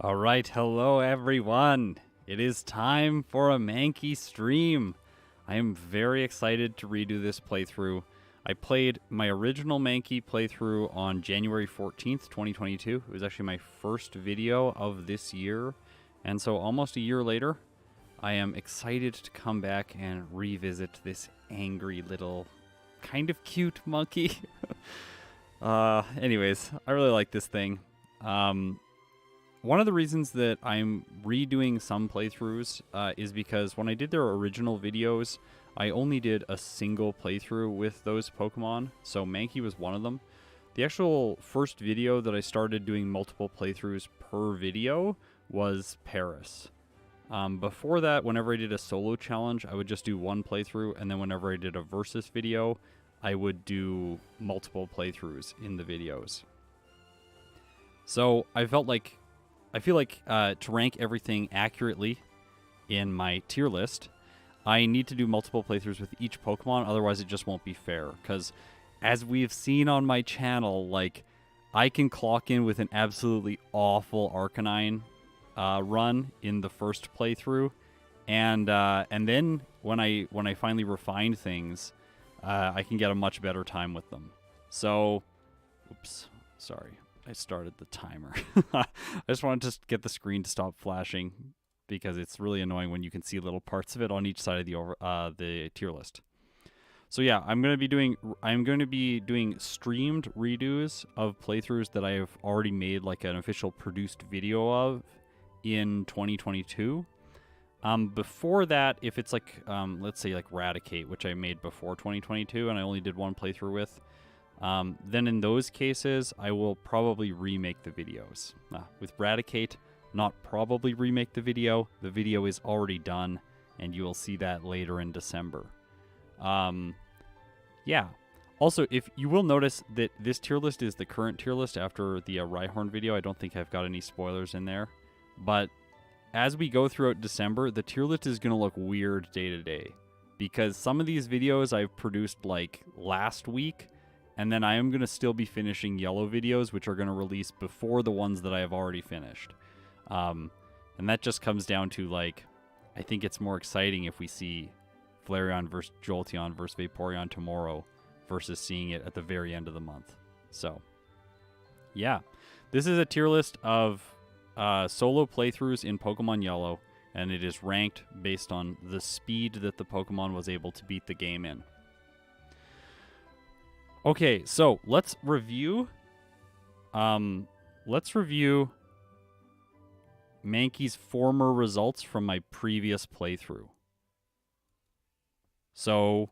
All right, hello everyone. It is time for a Mankey stream. I am very excited to redo this playthrough. I played my original Mankey playthrough on January 14th, 2022. It was actually my first video of this year. And so almost a year later, I am excited to come back and revisit this angry little kind of cute monkey. Anyways, I really like this thing. One of the reasons that I'm redoing some playthroughs is because when I did their original videos, I only did a single playthrough with those Pokemon, so Mankey was one of them. The actual first video that I started doing multiple playthroughs per video was Paris. Before that, whenever I did a solo challenge, I would just do one playthrough, and then whenever I did a versus video, I would do multiple playthroughs in the videos. So I feel like to rank everything accurately in my tier list, I need to do multiple playthroughs with each Pokemon, otherwise it just won't be fair. Because as we've seen on my channel, like, I can clock in with an absolutely awful Arcanine run in the first playthrough, and then when I finally refine things, I can get a much better time with them. So, oops, sorry. I started the timer. I just wanted to get the screen to stop flashing because it's really annoying when you can see little parts of it on each side of the tier list. So yeah, I'm going to be doing streamed redos of playthroughs that I have already made like an official produced video of in 2022. Before that, if it's like let's say like Raticate, which I made before 2022 and I only did one playthrough with, then in those cases, I will probably remake the videos. With Raticate, not probably remake the video. The video is already done, and you will see that later in December. Yeah. Also, if you will notice that this tier list is the current tier list after the Rhyhorn video. I don't think I've got any spoilers in there. But as we go throughout December, the tier list is going to look weird day to day. Because some of these videos I've produced like last week, and then I am going to still be finishing yellow videos, which are going to release before the ones that I have already finished. And that just comes down to, like, I think it's more exciting if we see Flareon versus Jolteon versus Vaporeon tomorrow versus seeing it at the very end of the month. So, yeah. This is a tier list of solo playthroughs in Pokemon Yellow, and it is ranked based on the speed that the Pokemon was able to beat the game in. Okay, so let's review. Mankey's former results from my previous playthrough. So,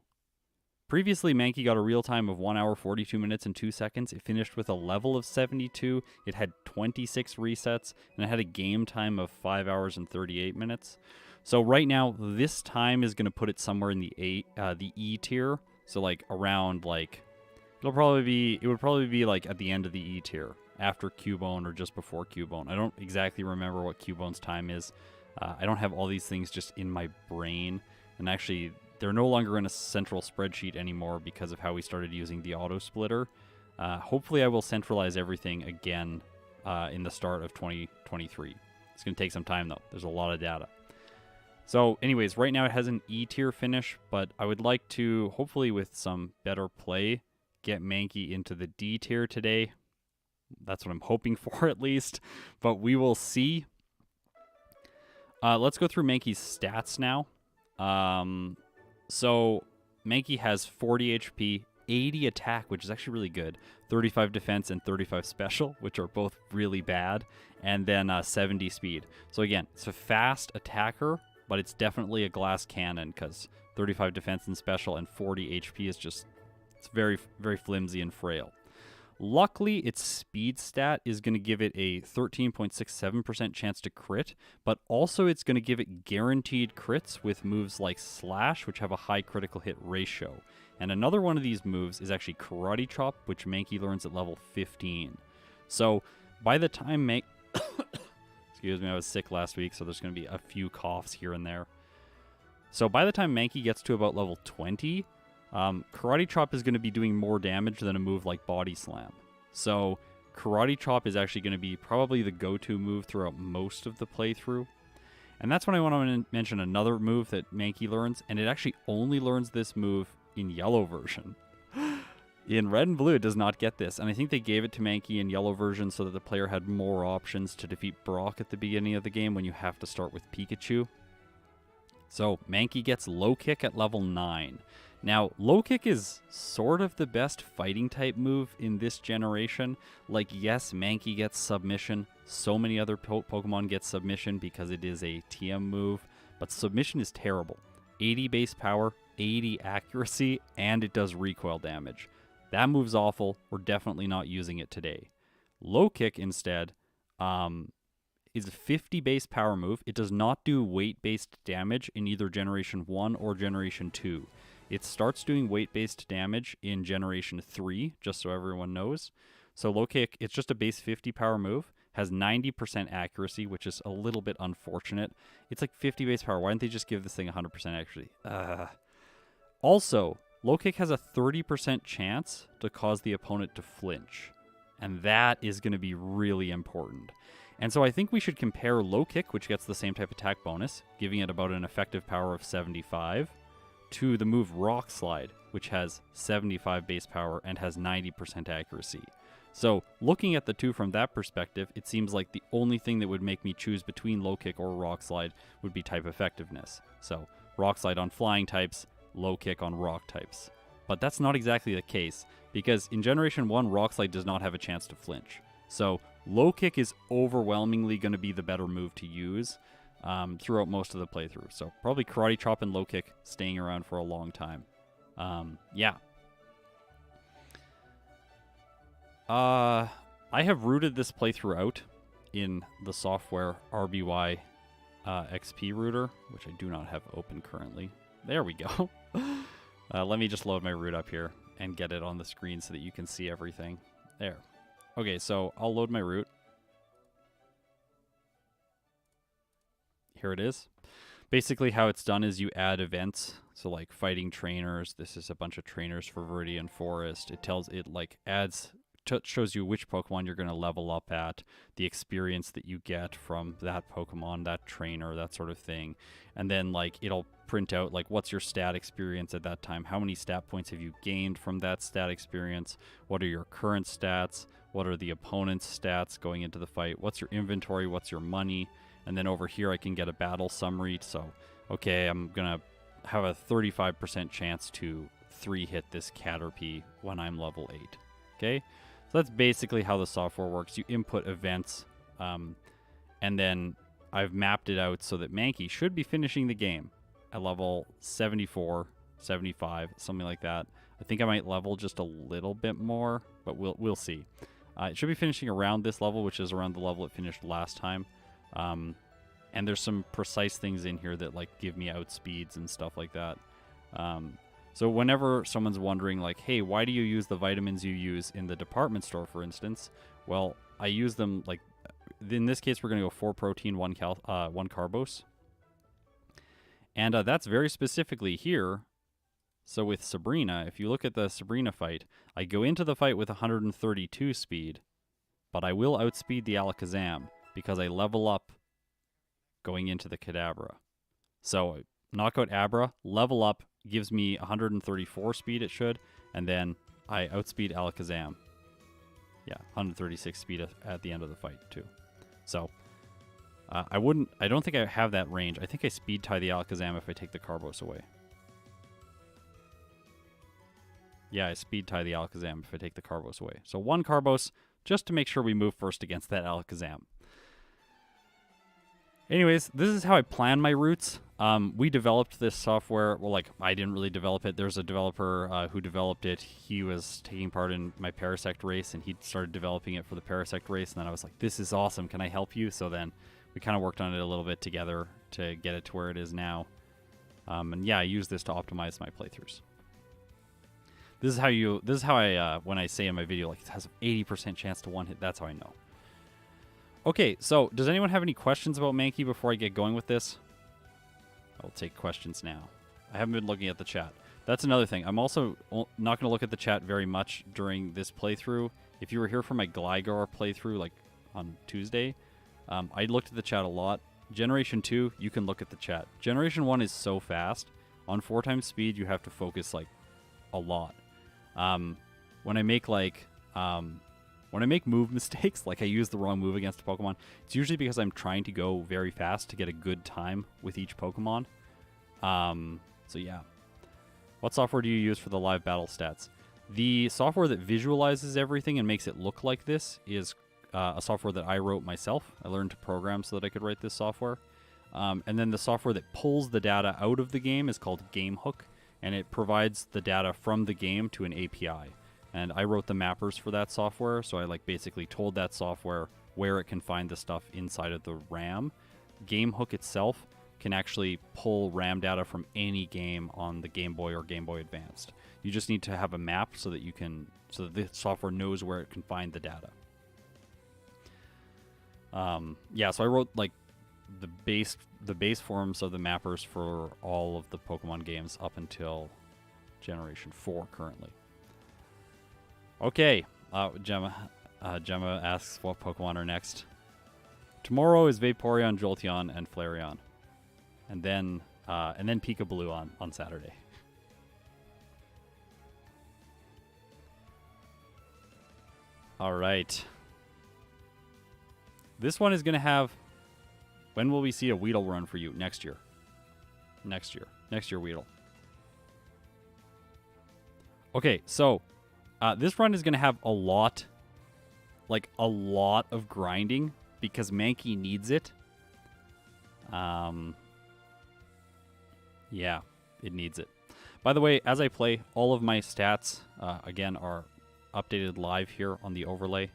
previously Mankey got a real time of 1 hour 42 minutes and 2 seconds. It finished with a level of 72. It had 26 resets, and it had a game time of 5 hours and 38 minutes. So right now, this time is going to put it somewhere in the E tier. So like around like. It would probably be like at the end of the E tier, after Cubone or just before Cubone. I don't exactly remember what Cubone's time is. I don't have all these things just in my brain. And actually, they're no longer in a central spreadsheet anymore because of how we started using the auto splitter. Hopefully, I will centralize everything again in the start of 2023. It's going to take some time, though. There's a lot of data. So anyways, right now it has an E tier finish, but I would like to, hopefully with some better play, get Mankey into the D tier today. That's what I'm hoping for, at least. But we will see. Let's go through Mankey's stats now. So Mankey has 40 HP, 80 attack, which is actually really good, 35 defense, and 35 special, which are both really bad, and then 70 speed. So again, it's a fast attacker, but it's definitely a glass cannon because 35 defense and special and 40 HP is just... It's very, very flimsy and frail. Luckily, its speed stat is going to give it a 13.67% chance to crit, but also it's going to give it guaranteed crits with moves like Slash, which have a high critical hit ratio. And another one of these moves is actually Karate Chop, which Mankey learns at level 15. So by the time excuse me, I was sick last week, so there's going to be a few coughs here and there. So by the time Mankey gets to about level 20... Karate Chop is going to be doing more damage than a move like Body Slam. So Karate Chop is actually going to be probably the go-to move throughout most of the playthrough. And that's when I want to mention another move that Mankey learns, and it actually only learns this move in yellow version. In red and blue, it does not get this, and I think they gave it to Mankey in yellow version so that the player had more options to defeat Brock at the beginning of the game when you have to start with Pikachu. So, Mankey gets Low Kick at level 9. Now, Low Kick is sort of the best fighting type move in this generation. Like, yes, Mankey gets Submission. So many other Pokemon get Submission because it is a TM move, but Submission is terrible. 80 base power, 80 accuracy, and it does recoil damage. That move's awful. We're definitely not using it today. Low Kick, instead, is a 50 base power move. It does not do weight-based damage in either Generation 1 or Generation 2. It starts doing weight-based damage in Generation 3, just so everyone knows. So Low Kick, it's just a base 50 power move, has 90% accuracy, which is a little bit unfortunate. It's like 50 base power. Why didn't they just give this thing 100% accuracy? Also, Low Kick has a 30% chance to cause the opponent to flinch. And that is going to be really important. And so I think we should compare Low Kick, which gets the same type attack bonus, giving it about an effective power of 75, to the move Rock Slide, which has 75 base power and has 90% accuracy. So looking at the two from that perspective, it seems like the only thing that would make me choose between Low Kick or Rock Slide would be type effectiveness. So Rock Slide on flying types, Low Kick on rock types. But that's not exactly the case, because in Generation 1, Rock Slide does not have a chance to flinch. So Low Kick is overwhelmingly going to be the better move to use throughout most of the playthrough. So probably Karate Chop and Low Kick staying around for a long time. Yeah. I have rooted this playthrough out in the software RBY XP router, which I do not have open currently. There we go. Let me just load my route up here and get it on the screen so that you can see everything. There. Okay, so I'll load my route. Here it is. Basically how it's done is you add events. So like fighting trainers. This is a bunch of trainers for Viridian Forest. Shows you which Pokemon you're going to level up at, the experience that you get from that Pokemon, that trainer, that sort of thing. And then like it'll print out like what's your stat experience at that time, how many stat points have you gained from that stat experience, what are your current stats, what are the opponent's stats going into the fight, what's your inventory, what's your money. And then over here I can get a battle summary. So okay, I'm going to have a 35% chance to 3-hit this Caterpie when I'm level 8. Okay? So that's basically how the software works. You input events, and then I've mapped it out so that Mankey should be finishing the game at level 74, 75, something like that. I think I might level just a little bit more, but we'll see. It should be finishing around this level, which is around the level it finished last time. And there's some precise things in here that like give me outspeeds and stuff like that. So whenever someone's wondering, like, hey, why do you use the vitamins you use in the department store, for instance? Well, I use them, like, in this case, we're going to go 4 protein, 1 carbose. And that's very specifically here. So with Sabrina, if you look at the Sabrina fight, I go into the fight with 132 speed, but I will outspeed the Alakazam because I level up going into the Kadabra. So knock out Abra, level up, gives me 134 speed, it should, and then I outspeed Alakazam. Yeah, 136 speed at the end of the fight, too. So, I don't think I have that range. I think I speed tie the Alakazam if I take the Carbos away. Yeah, I speed tie the Alakazam if I take the Carbos away. So 1 Carbos, just to make sure we move first against that Alakazam. Anyways, this is how I plan my routes. We developed this software. Well, like, I didn't really develop it. There's a developer who developed it. He was taking part in my Parasect race, and he started developing it for the Parasect race. And then I was like, this is awesome. Can I help you? So then we kind of worked on it a little bit together to get it to where it is now. And yeah, I use this to optimize my playthroughs. This is how I, when I say in my video, like, it has an 80% chance to one hit. That's how I know. Okay, so does anyone have any questions about Mankey before I get going with this? I'll take questions now. I haven't been looking at the chat. That's another thing. I'm also not going to look at the chat very much during this playthrough If you were here for my Gligar playthrough, like on Tuesday, I looked at the chat a lot. Generation 2, you can look at the chat. Generation 1 is so fast. On 4 times speed, you have to focus like a lot. When I make move mistakes, like I use the wrong move against a Pokemon, it's usually because I'm trying to go very fast to get a good time with each Pokemon. So yeah. What software do you use for the live battle stats? The software that visualizes everything and makes it look like this is a software that I wrote myself. I learned to program so that I could write this software. And then the software that pulls the data out of the game is called GameHook, and it provides the data from the game to an API. And I wrote the mappers for that software, so I like basically told that software where it can find the stuff inside of the RAM. GameHook itself can actually pull RAM data from any game on the Game Boy or Game Boy Advanced. You just need to have a map so that the software knows where it can find the data. Yeah, so I wrote like the base forms of the mappers for all of the Pokemon games up until Generation 4 currently. Okay, Gemma asks what Pokemon are next. Tomorrow is Vaporeon, Jolteon, and Flareon, and then Pikablue on Saturday. All right. This one is going to have... When will we see a Weedle run for you? Next year. Next year, Weedle. Okay, so... this run is going to have a lot of grinding because Mankey needs it. Yeah, it needs it. By the way, as I play, all of my stats, again, are updated live here on the overlay.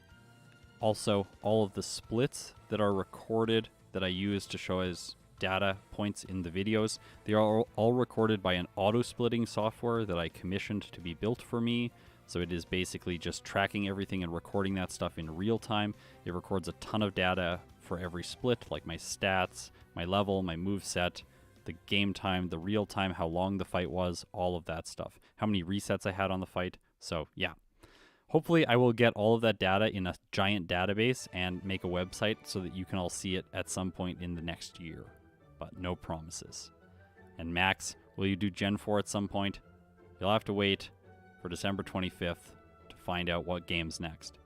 Also, all of the splits that are recorded that I use to show as data points in the videos, they are all recorded by an auto-splitting software that I commissioned to be built for me. So it is basically just tracking everything and recording that stuff in real time. It records a ton of data for every split, like my stats, my level, my move set, the game time, the real time, how long the fight was, all of that stuff. How many resets I had on the fight. So yeah. Hopefully I will get all of that data in a giant database and make a website so that you can all see it at some point in the next year. But no promises. And Max, will you do Gen 4 at some point? You'll have to wait for December 25th to find out what game's next.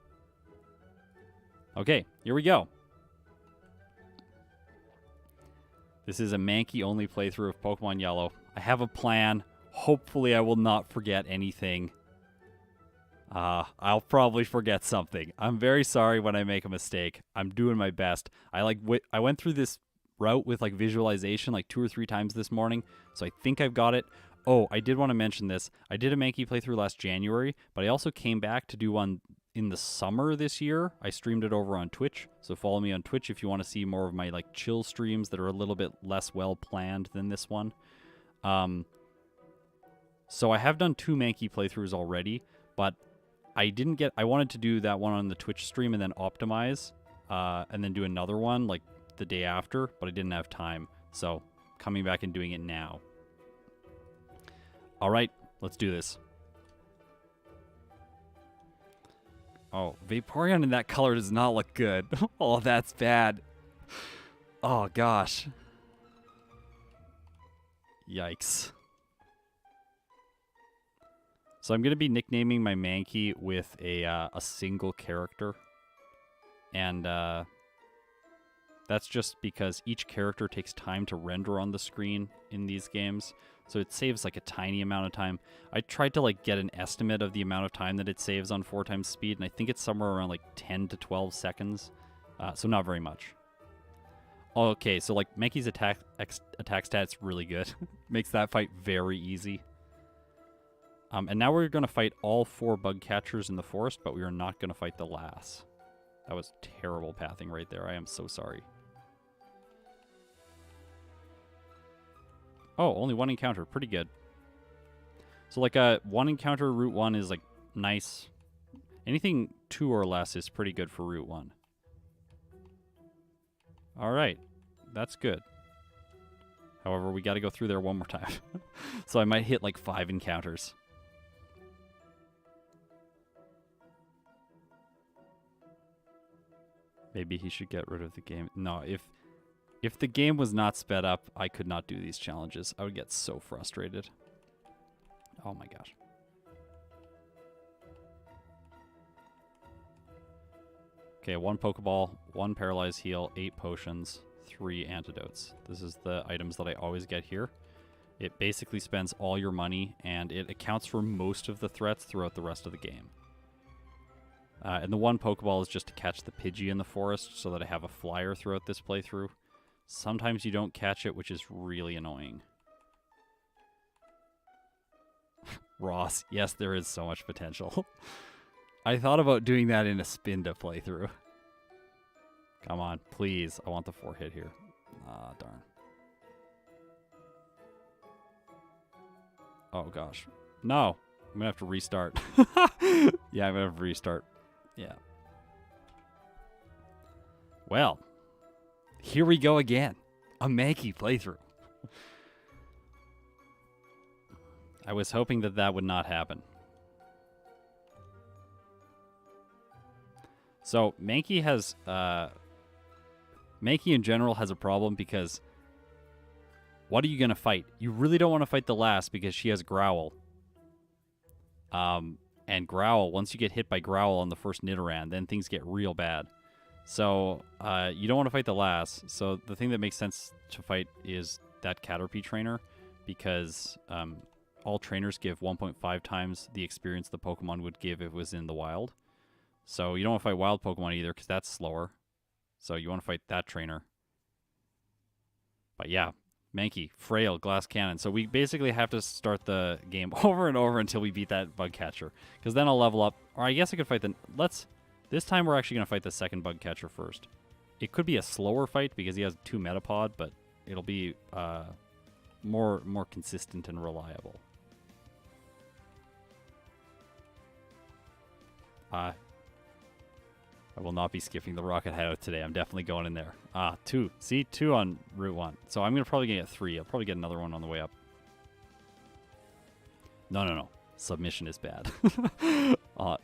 Okay, here we go. This is a Mankey-only playthrough of Pokemon Yellow. I have a plan. Hopefully I will not forget anything. I'll probably forget something. I'm very sorry when I make a mistake. I'm doing my best. I went through this route with like visualization like 2 or 3 times this morning, so I think I've got it. Oh, I did want to mention this. I did a Mankey playthrough last January, but I also came back to do one in the summer this year. I streamed it over on Twitch, so follow me on Twitch if you want to see more of my like chill streams that are a little bit less well planned than this one. So I have done 2 Mankey playthroughs already, but I wanted to do that one on the Twitch stream and then optimize, and then do another one like the day after, but I didn't have time. So coming back and doing it now. All right, let's do this. Oh, Vaporeon in that color does not look good. Oh, that's bad. Oh, gosh. Yikes. So I'm going to be nicknaming my Mankey with a single character. And that's just because each character takes time to render on the screen in these games. So it saves like a tiny amount of time. I tried to like get an estimate of the amount of time that it saves on 4 times speed, and I think it's somewhere around like 10 to 12 seconds. So not very much. Okay, so like Mankey's attack stat's really good. Makes that fight very easy. And now we're going to fight all 4 bug catchers in the forest, but we are not going to fight the lass. That was terrible pathing right there. I am so sorry. Oh, only 1 encounter. Pretty good. So like 1 encounter Route 1 is like nice. Anything 2 or less is pretty good for Route 1. All right. That's good. However, we got to go through there one more time. So I might hit like 5 encounters. Maybe he should get rid of the game. No, if the game was not sped up, I could not do these challenges. I would get so frustrated. Oh my gosh. Okay, 1 Pokeball, 1 Paralyzed Heal, 8 Potions, 3 Antidotes. This is the items that I always get here. It basically spends all your money, and it accounts for most of the threats throughout the rest of the game. And the 1 Pokeball is just to catch the Pidgey in the forest so that I have a flyer throughout this playthrough. Sometimes you don't catch it, which is really annoying. Ross, yes, there is so much potential. I thought about doing that in a Spinda playthrough. Come on, please. I want the 4-hit here. Ah, darn. Oh, gosh. No. I'm going to have to restart. Yeah, I'm going to have to restart. Yeah. Well, here we go again. A Mankey playthrough. I was hoping that that would not happen. So, Mankey has... Mankey in general has a problem because... What are you going to fight? You really don't want to fight the last because she has Growl. And Growl, once you get hit by Growl on the first Nidoran, then things get real bad. So, you don't want to fight the last. So, the thing that makes sense to fight is that Caterpie trainer, because all trainers give 1.5 times the experience the Pokemon would give if it was in the wild. So, you don't want to fight wild Pokemon either, because that's slower. So, you want to fight that trainer. But yeah, Mankey, Frail, Glass Cannon. So we basically have to start the game over and over until we beat that bug catcher. Because then I'll level up. Or I guess I could fight the... This time we're actually going to fight the second bug catcher first. It could be a slower fight because he has 2 Metapod, but it'll be more consistent and reliable. I will not be skipping the Rocket Hideout today. I'm definitely going in there. 2. See? 2 on Route 1. So I'm going to probably get 3. I'll probably get another one on the way up. No. Submission is bad.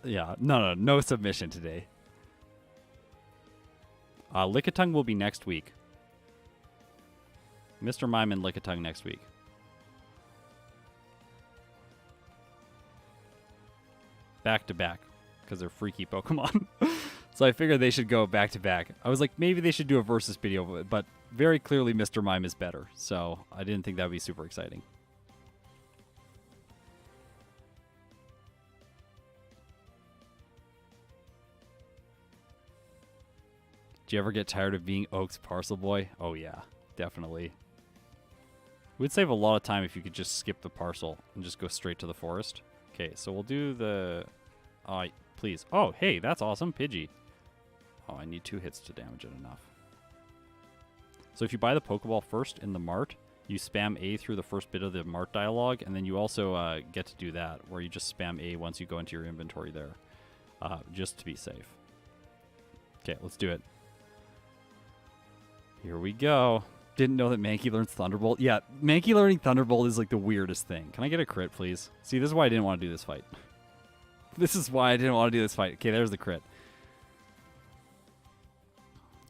Yeah. No submission today. Lickitung will be next week. Mr. Mime and Lickitung next week. Back to back. Because they're freaky Pokemon. So I figured they should go back to back. I was like, maybe they should do a versus video, but very clearly Mr. Mime is better. So I didn't think that would be super exciting. Do you ever get tired of being Oak's parcel boy? Oh yeah, definitely. It would save a lot of time if you could just skip the parcel and just go straight to the forest. Okay, so we'll do the... please. Oh, hey, that's awesome. Pidgey. Oh, I need 2 hits to damage it enough. So if you buy the Pokeball first in the Mart, you spam A through the first bit of the Mart dialogue, and then you also get to do that, where you just spam A once you go into your inventory there, just to be safe. Okay, let's do it. Here we go. Didn't know that Mankey learns Thunderbolt. Yeah, Mankey learning Thunderbolt is like the weirdest thing. Can I get a crit, please? See, this is why I didn't want to do this fight. This is why I didn't want to do this fight. Okay, there's the crit.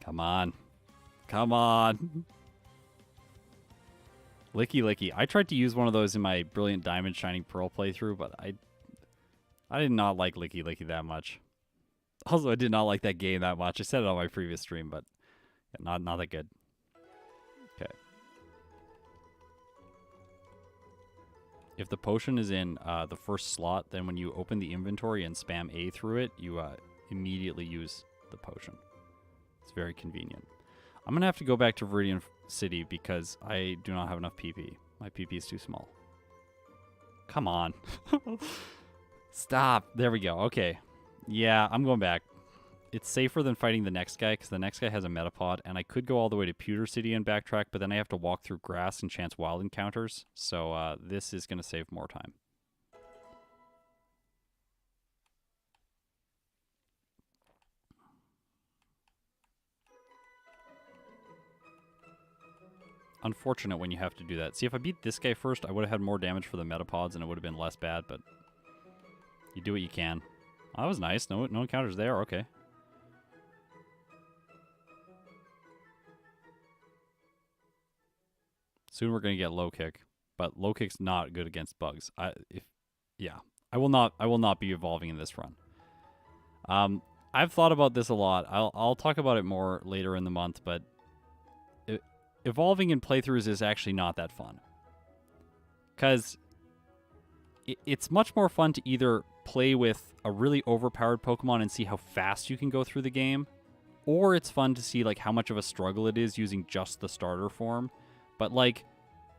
Come on. Come on. Licky. I tried to use one of those in my Brilliant Diamond Shining Pearl playthrough, but I did not like Licky that much. Also, I did not like that game that much. I said it on my previous stream, but yeah, not that good. Okay. If the potion is in the first slot, then when you open the inventory and spam A through it, you immediately use the potion. It's very convenient. I'm going to have to go back to Viridian City because I do not have enough PP. My PP is too small. Come on. Stop. There we go. Okay. Yeah, I'm going back. It's safer than fighting the next guy because the next guy has a Metapod, and I could go all the way to Pewter City and backtrack, but then I have to walk through grass and chance wild encounters, so this is going to save more time. Unfortunate when you have to do that. See, if I beat this guy first, I would have had more damage for the Metapods, and it would have been less bad, but you do what you can. Oh, that was nice. No encounters there. Okay. Soon we're going to get low kick, but low kick's not good against bugs. I will not be evolving in this run. I've thought about this a lot. I'll talk about it more later in the month, but evolving in playthroughs is actually not that fun. Because it's much more fun to either play with a really overpowered Pokemon and see how fast you can go through the game, or it's fun to see like how much of a struggle it is using just the starter form. But like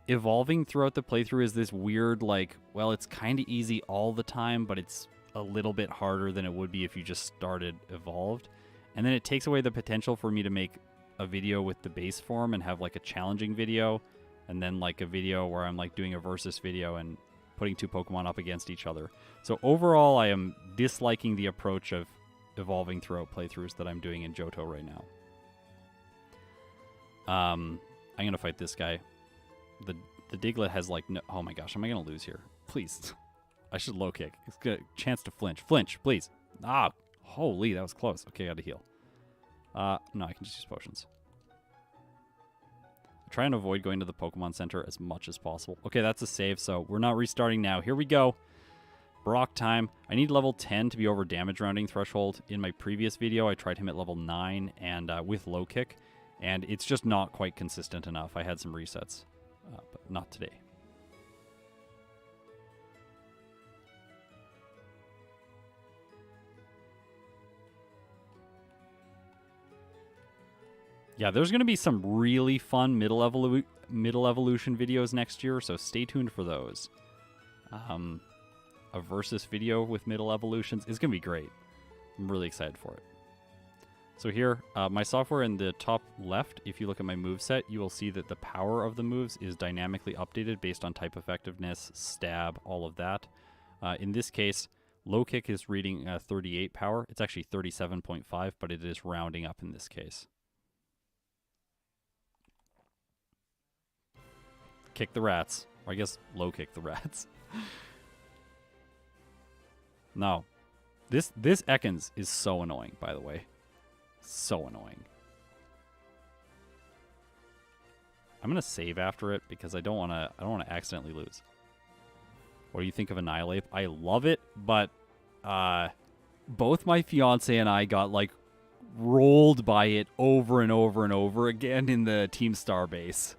evolving throughout the playthrough is this weird like, well, it's kind of easy all the time, but it's a little bit harder than it would be if you just started evolved. And then it takes away the potential for me to make a video with the base form and have like a challenging video, and then like a video where I'm like doing a versus video and putting two Pokemon up against each other. So overall, I am disliking the approach of evolving throughout playthroughs that I'm doing in Johto right now. I'm gonna fight this guy. The Diglett has like no... Oh my gosh, am I gonna lose here? Please. I should low kick. It's got a chance to flinch. Flinch, please. Ah, holy, that was close. Okay, I gotta heal. No, I can just use potions. Try and avoid going to the Pokemon Center as much as possible. Okay, that's a save, so we're not restarting now. Here we go. Brock time. I need level 10 to be over damage rounding threshold. In my previous video, I tried him at level 9 and with low kick, and it's just not quite consistent enough. I had some resets, but not today. Yeah, there's going to be some really fun middle evolution videos next year, so stay tuned for those. A versus video with middle evolutions is going to be great. I'm really excited for it. So here, my software in the top left, if you look at my moveset, you will see that the power of the moves is dynamically updated based on type effectiveness, stab, all of that. In this case, low kick is reading 38 power. It's actually 37.5, but it is rounding up in this case. Kick the rats. Or I guess low kick the rats. No. This Ekans is so annoying, by the way. So annoying. I'm gonna save after it because I don't wanna accidentally lose. What do you think of Annihilate? I love it, but both my fiance and I got like rolled by it over and over and over again in the Team Star base.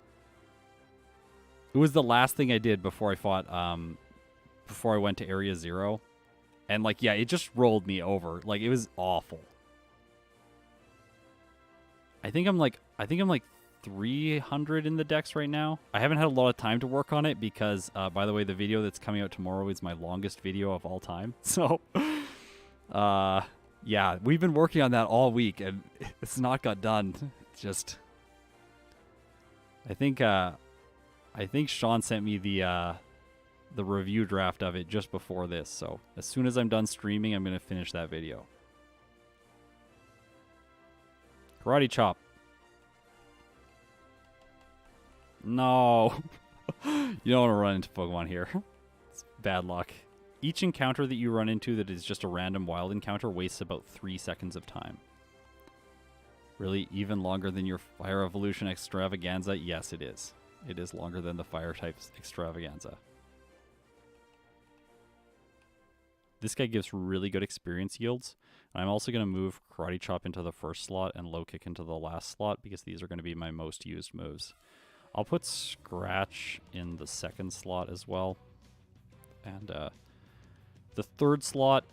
It was the last thing I did before I fought, before I went to Area 0. And, like, yeah, it just rolled me over. Like, it was awful. I think I'm like 300 in the dex right now. I haven't had a lot of time to work on it because, by the way, the video that's coming out tomorrow is my longest video of all time. So, yeah, we've been working on that all week, and it's not got done. It's just... I think Sean sent me the review draft of it just before this, so as soon as I'm done streaming, I'm going to finish that video. Karate chop. No. You don't want to run into Pokemon here. It's bad luck. Each encounter that you run into that is just a random wild encounter wastes about 3 seconds of time. Really? Even longer than your Fire Evolution Extravaganza? Yes, it is. It is longer than the Fire type's Extravaganza. This guy gives really good experience yields. I'm also going to move Karate Chop into the first slot and Low Kick into the last slot because these are going to be my most used moves. I'll put Scratch in the second slot as well. And the third slot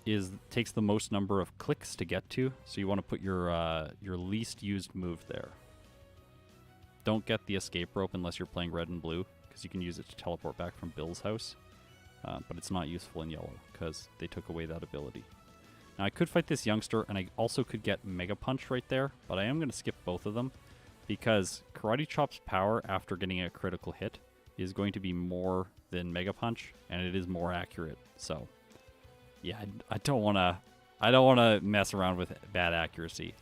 takes the most number of clicks to get to, so you want to put your least used move there. Don't get the escape rope unless you're playing red and blue, because you can use it to teleport back from Bill's house. But it's not useful in yellow, because they took away that ability. Now I could fight this youngster, and I also could get Mega Punch right there, but I am going to skip both of them, because Karate Chop's power after getting a critical hit is going to be more than Mega Punch, and it is more accurate. So, yeah, I don't want to mess around with bad accuracy.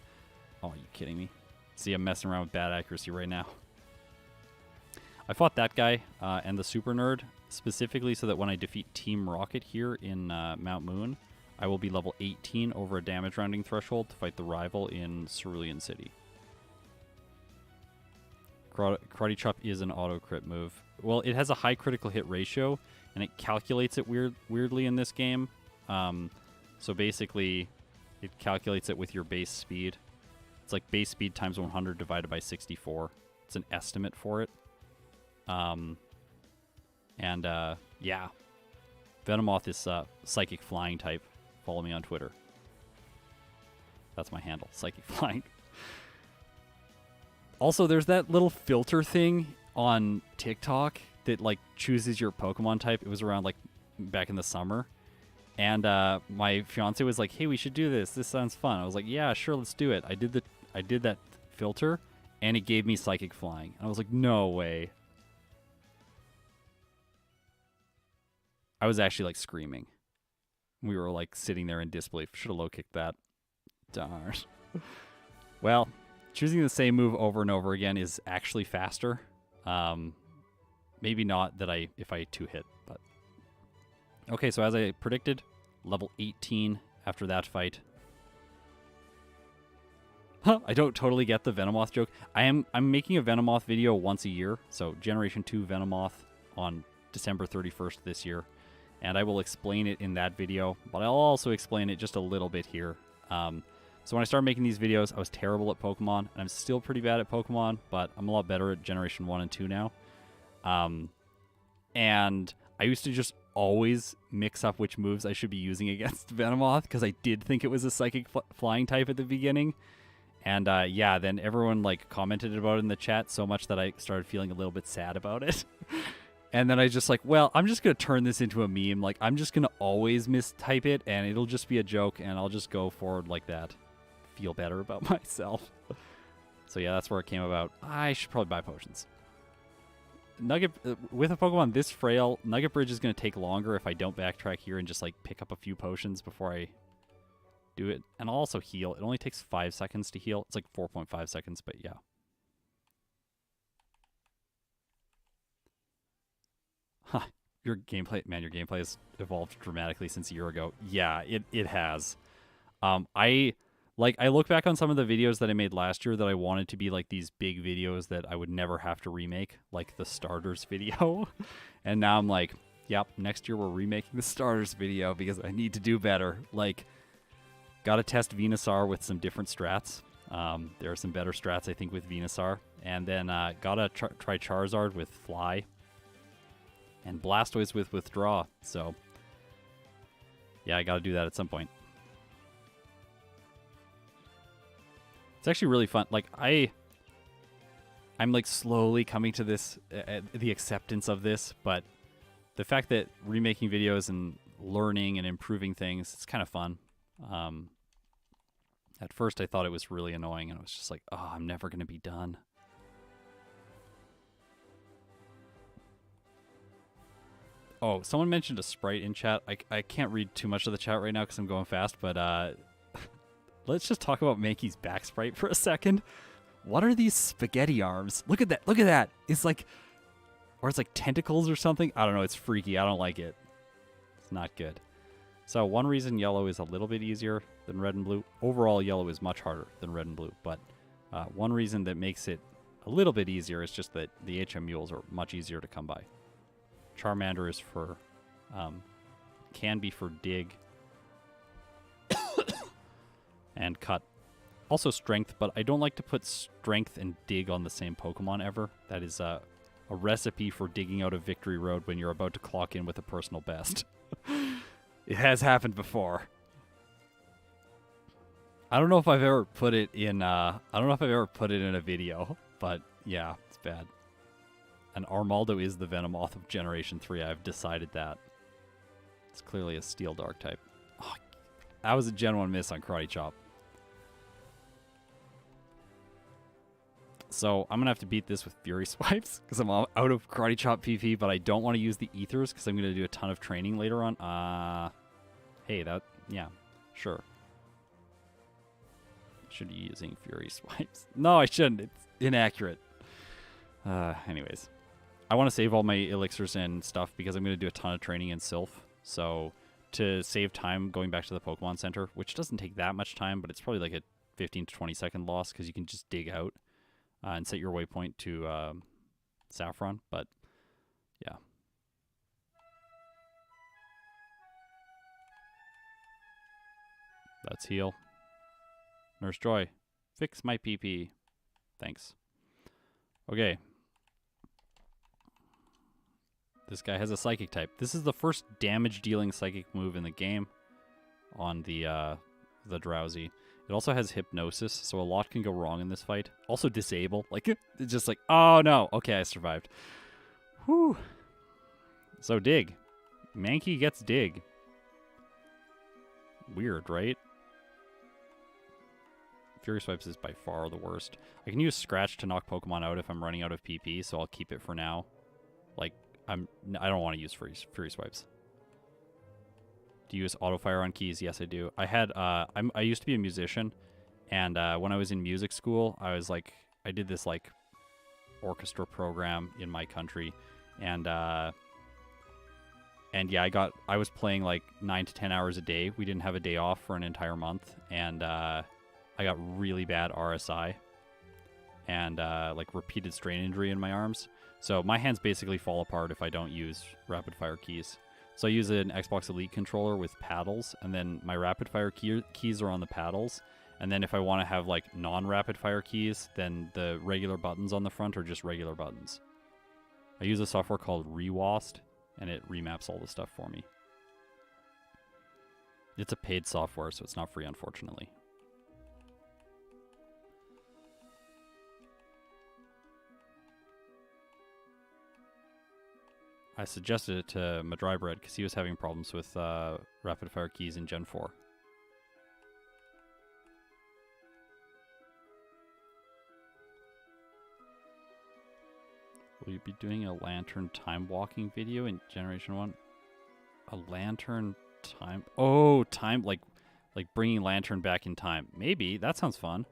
Oh, are you kidding me? See, I'm messing around with bad accuracy right now. I fought that guy and the Super Nerd specifically so that when I defeat Team Rocket here in Mount Moon, I will be level 18 over a damage rounding threshold to fight the rival in Cerulean City. Karate Chop is an auto crit move. Well, it has a high critical hit ratio, and it calculates it weirdly in this game. So basically, it calculates it with your base speed. It's like base speed times 100 divided by 64. It's an estimate for it. Yeah. Venomoth is Psychic Flying type. Follow me on Twitter. That's my handle, Psychic Flying. Also, there's that little filter thing on TikTok that like chooses your Pokemon type. It was around like back in the summer. And my fiance was like, "Hey, we should do this. This sounds fun." I was like, "Yeah, sure, let's do it." I did that filter, and it gave me Psychic Flying. And I was like, "No way." I was actually like screaming. We were like sitting there in disbelief. Should have low kicked that. Darn. Well, choosing the same move over and over again is actually faster. Maybe not that if I 2-hit, but okay. So as I predicted, level 18 after that fight. I don't totally get the Venomoth joke. I'm making a Venomoth video once a year. So Generation 2 Venomoth on December 31st this year. And I will explain it in that video, but I'll also explain it just a little bit here. So when I started making these videos, I was terrible at Pokemon, and I'm still pretty bad at Pokemon, but I'm a lot better at Generation 1 and 2 now. And I used to just always mix up which moves I should be using against Venomoth, because I did think it was a Psychic Flying type at the beginning. And yeah, then everyone like commented about it in the chat so much that I started feeling a little bit sad about it. And then I just like, well, I'm just going to turn this into a meme. Like, I'm just going to always mistype it, and it'll just be a joke, and I'll just go forward like that. Feel better about myself. So yeah, that's where it came about. I should probably buy potions. Nugget, with a Pokemon this frail, Nugget Bridge is going to take longer if I don't backtrack here and just like pick up a few potions before I do it. And I'll also heal. It only takes 5 seconds to heal. It's like 4.5 seconds, but yeah. Huh. Your gameplay has evolved dramatically since a year ago. Yeah, it has. I look back on some of the videos that I made last year that I wanted to be like these big videos that I would never have to remake, like the starters video. And now I'm like, yep, next year we're remaking the starters video because I need to do better. Like, gotta test Venusaur with some different strats. There are some better strats, I think, with Venusaur. And then gotta try Charizard with Fly. And Blastoise with Withdraw. So, yeah, I got to do that at some point. It's actually really fun. Like, I'm like slowly coming to this, the acceptance of this. But the fact that remaking videos and learning and improving things, it's kind of fun. At first, I thought it was really annoying. And I was just like, oh, I'm never going to be done. Oh, someone mentioned a sprite in chat. I can't read too much of the chat right now because I'm going fast, but let's just talk about Mankey's back sprite for a second. What are these spaghetti arms? Look at that. Look at that. It's like, or it's like tentacles or something. I don't know. It's freaky. I don't like it. It's not good. So one reason yellow is a little bit easier than red and blue. Overall, yellow is much harder than red and blue. But one reason that makes it a little bit easier is just that the HM mules are much easier to come by. Charmander is for, can be for dig and cut. Also strength, but I don't like to put strength and dig on the same Pokemon ever. That is a recipe for digging out a victory road when you're about to clock in with a personal best. It has happened before. I don't know if I've ever put it in, a video, but yeah, it's bad. And Armaldo is the Venomoth of Generation 3. I've decided that. It's clearly a Steel Dark type. Oh, that was a Gen 1 miss on Karate Chop. So I'm going to have to beat this with Fury Swipes because I'm out of Karate Chop PP, but I don't want to use the Ethers because I'm going to do a ton of training later on. Hey, yeah, sure. Should be using Fury Swipes. No, I shouldn't. It's inaccurate. Anyways. I want to save all my elixirs and stuff because I'm going to do a ton of training in Silph. So to save time going back to the Pokemon Center, which doesn't take that much time, but it's probably like a 15 to 20 second loss because you can just dig out. and set your waypoint to Saffron, but yeah. Let's heal. Nurse Joy, fix my PP. Thanks. Okay. This guy has a psychic type. This is the first damage-dealing psychic move in the game on the Drowsy. It also has hypnosis, so a lot can go wrong in this fight. Also disable. Like, it's just like, oh no. Okay, I survived. Whew. So dig. Mankey gets dig. Weird, right? Fury Swipes is by far the worst. I can use Scratch to knock Pokemon out if I'm running out of PP, so I'll keep it for now. Like, I don't want to use Fury Swipes. Do you use auto fire on keys? Yes, I do. I had I used to be a musician, and when I was in music school, I was like, I did this like orchestra program in my country, and yeah, I was playing like 9 to 10 hours a day. We didn't have a day off for an entire month, and I got really bad RSI and like repeated strain injury in my arms. So my hands basically fall apart if I don't use rapid fire keys. So I use an Xbox Elite controller with paddles, and then my rapid fire keys are on the paddles. And then if I want to have like non-rapid fire keys, then the regular buttons on the front are just regular buttons. I use a software called Rewast, and it remaps all the stuff for me. It's a paid software, so it's not free, unfortunately. I suggested it to Madrybread because he was having problems with rapid fire keys in Gen 4. Will you be doing a lantern time walking video in Generation 1? A lantern time... Oh, time, like bringing lantern back in time. Maybe, that sounds fun.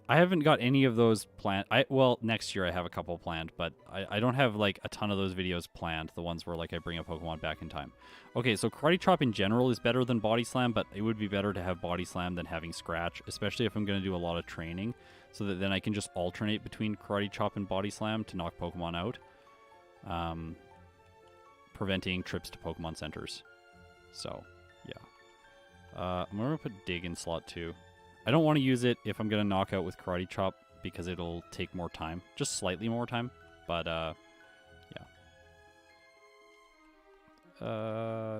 I haven't got any of those planned. Well, next year I have a couple planned, but I don't have like a ton of those videos planned, the ones where like I bring a Pokemon back in time. Okay, so Karate Chop in general is better than Body Slam, but it would be better to have Body Slam than having Scratch, especially if I'm going to do a lot of training, so that then I can just alternate between Karate Chop and Body Slam to knock Pokemon out, preventing trips to Pokemon centers. So, yeah. I'm going to put Dig in slot 2. I don't want to use it if I'm going to knock out with Karate Chop because it'll take more time. Just slightly more time. But, yeah.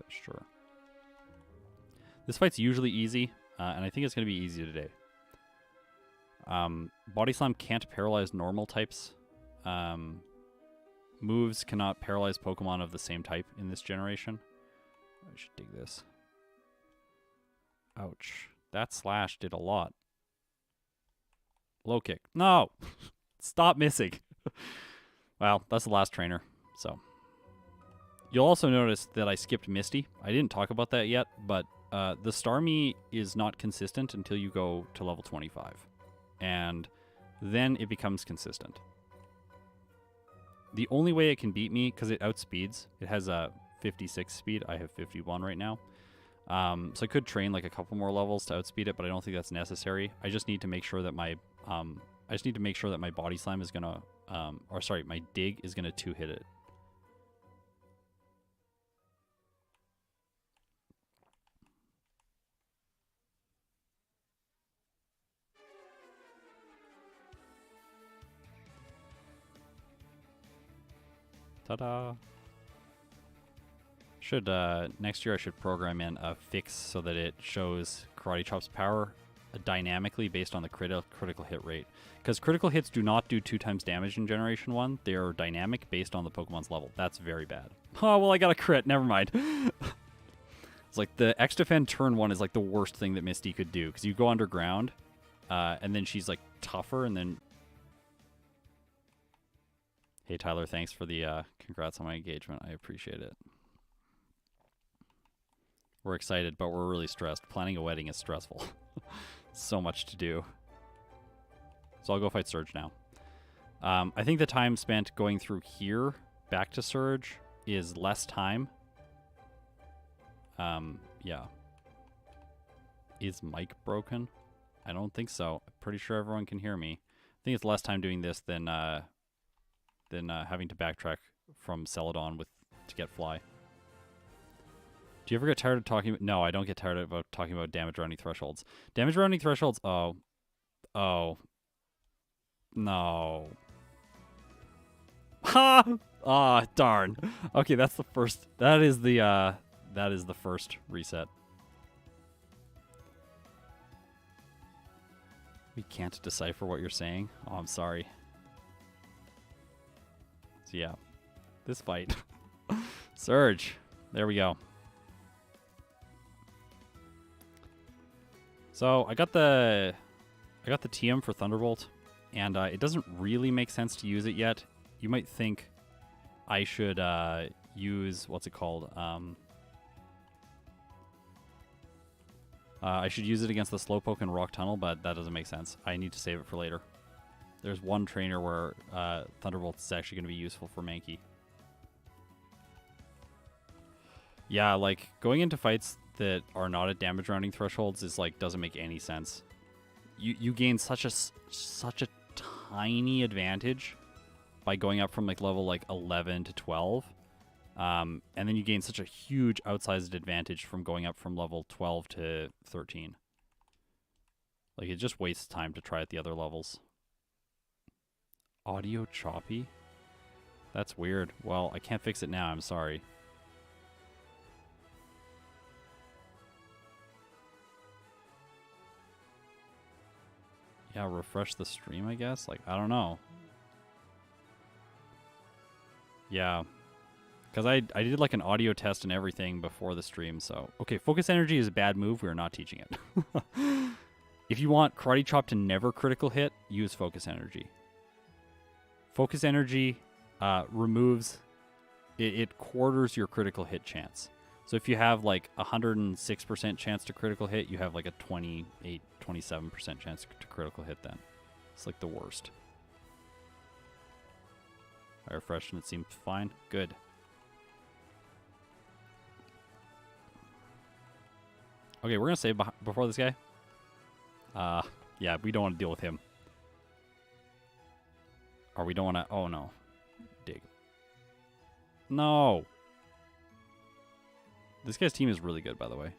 Sure. This fight's usually easy, and I think it's going to be easy today. Body Slam can't paralyze normal types. Moves cannot paralyze Pokemon of the same type in this generation. I should dig this. Ouch. That slash did a lot. Low kick. No! Stop missing. Well, that's the last trainer, so. You'll also notice that I skipped Misty. I didn't talk about that yet, but the Starmie is not consistent until you go to level 25. And then it becomes consistent. The only way it can beat me, because it outspeeds, it has a 56 speed. I have 51 right now. So I could train like a couple more levels to outspeed it, but I don't think that's necessary. I just need to make sure that my Body Slam is gonna, my Dig is gonna 2-hit it. Ta-da! Should next year I should program in a fix so that it shows Karate Chop's power dynamically based on the critical hit rate. Because critical hits do not do 2 times damage in Generation 1. They are dynamic based on the Pokemon's level. That's very bad. Oh, well, I got a crit. Never mind. It's like the X-Defend turn 1 is like the worst thing that Misty could do. Because you go underground, and then she's like tougher, and then... Hey, Tyler, thanks for the congrats on my engagement. I appreciate it. We're excited, but we're really stressed. Planning a wedding is stressful. So much to do. So I'll go fight Surge now. I think the time spent going through here back to Surge is less time. Yeah. Is mic broken? I don't think so. I'm pretty sure everyone can hear me. I think it's less time doing this than having to backtrack from Celadon to get fly. Do you ever get tired of talking? No, I don't get tired about talking about damage rounding thresholds. Damage rounding thresholds. Oh, no. Ha! Ah, darn. Okay, that's the first. That is the first reset. We can't decipher what you're saying. Oh, I'm sorry. So yeah, this fight. Surge. There we go. So I got the TM for Thunderbolt, and it doesn't really make sense to use it yet. You might think I should use, what's it called? I should use it against the Slowpoke and Rock Tunnel, but that doesn't make sense. I need to save it for later. There's one trainer where Thunderbolt is actually going to be useful for Mankey. Yeah, like, going into fights that are not at damage rounding thresholds is, like, doesn't make any sense. You gain such a tiny advantage by going up from, like, level, like, 11 to 12. And then you gain such a huge outsized advantage from going up from level 12 to 13. Like, it just wastes time to try at the other levels. Audio choppy? That's weird. Well, I can't fix it now, I'm sorry. Yeah, refresh the stream, I guess? Like, I don't know. Yeah. Because I did like an audio test and everything before the stream, so... Okay, Focus Energy is a bad move. We are not teaching it. If you want Karate Chop to never critical hit, use Focus Energy. Focus Energy removes... It quarters your critical hit chance. So if you have like 106% chance to critical hit, you have like a 28, 27% chance to critical hit then. It's like the worst. I refreshed and it seemed fine. Good. Okay, we're going to save before this guy. Yeah, we don't want to deal with him. Or we don't want to... Oh, no. Dig. No! This guy's team is really good, by the way.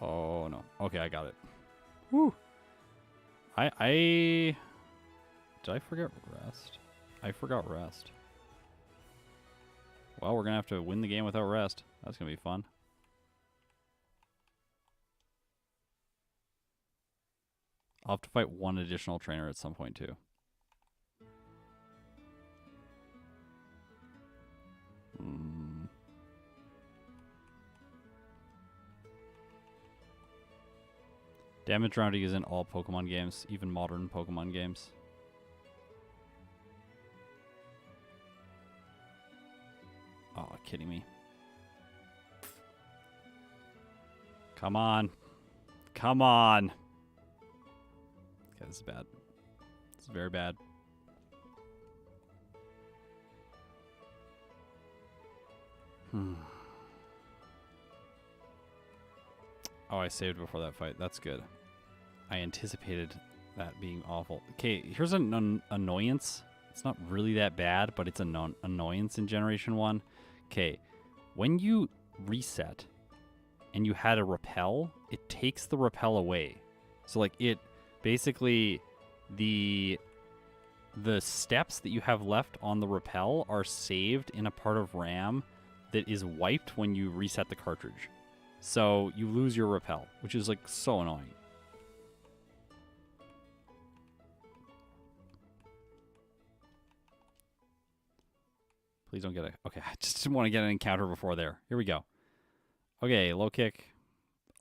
Oh, no. Okay, I got it. Woo! Did I forget rest? I forgot rest. Well, we're going to have to win the game without rest. That's going to be fun. I'll have to fight one additional trainer at some point, too. Damage rounding is in all Pokemon games, even modern Pokemon games. Oh, kidding me. Come on. Come on. Okay, this is bad. This is very bad. Oh, I saved before that fight. That's good. I anticipated that being awful. Okay, here's an annoyance. It's not really that bad, but it's an annoyance in Generation 1. Okay, when you reset and you had a repel, it takes the repel away. So, like, it basically, the steps that you have left on the repel are saved in a part of RAM that is wiped when you reset the cartridge. So you lose your repel, which is like so annoying. Please don't get a... Okay, I just didn't want to get an encounter before there. Here we go. Okay, low kick.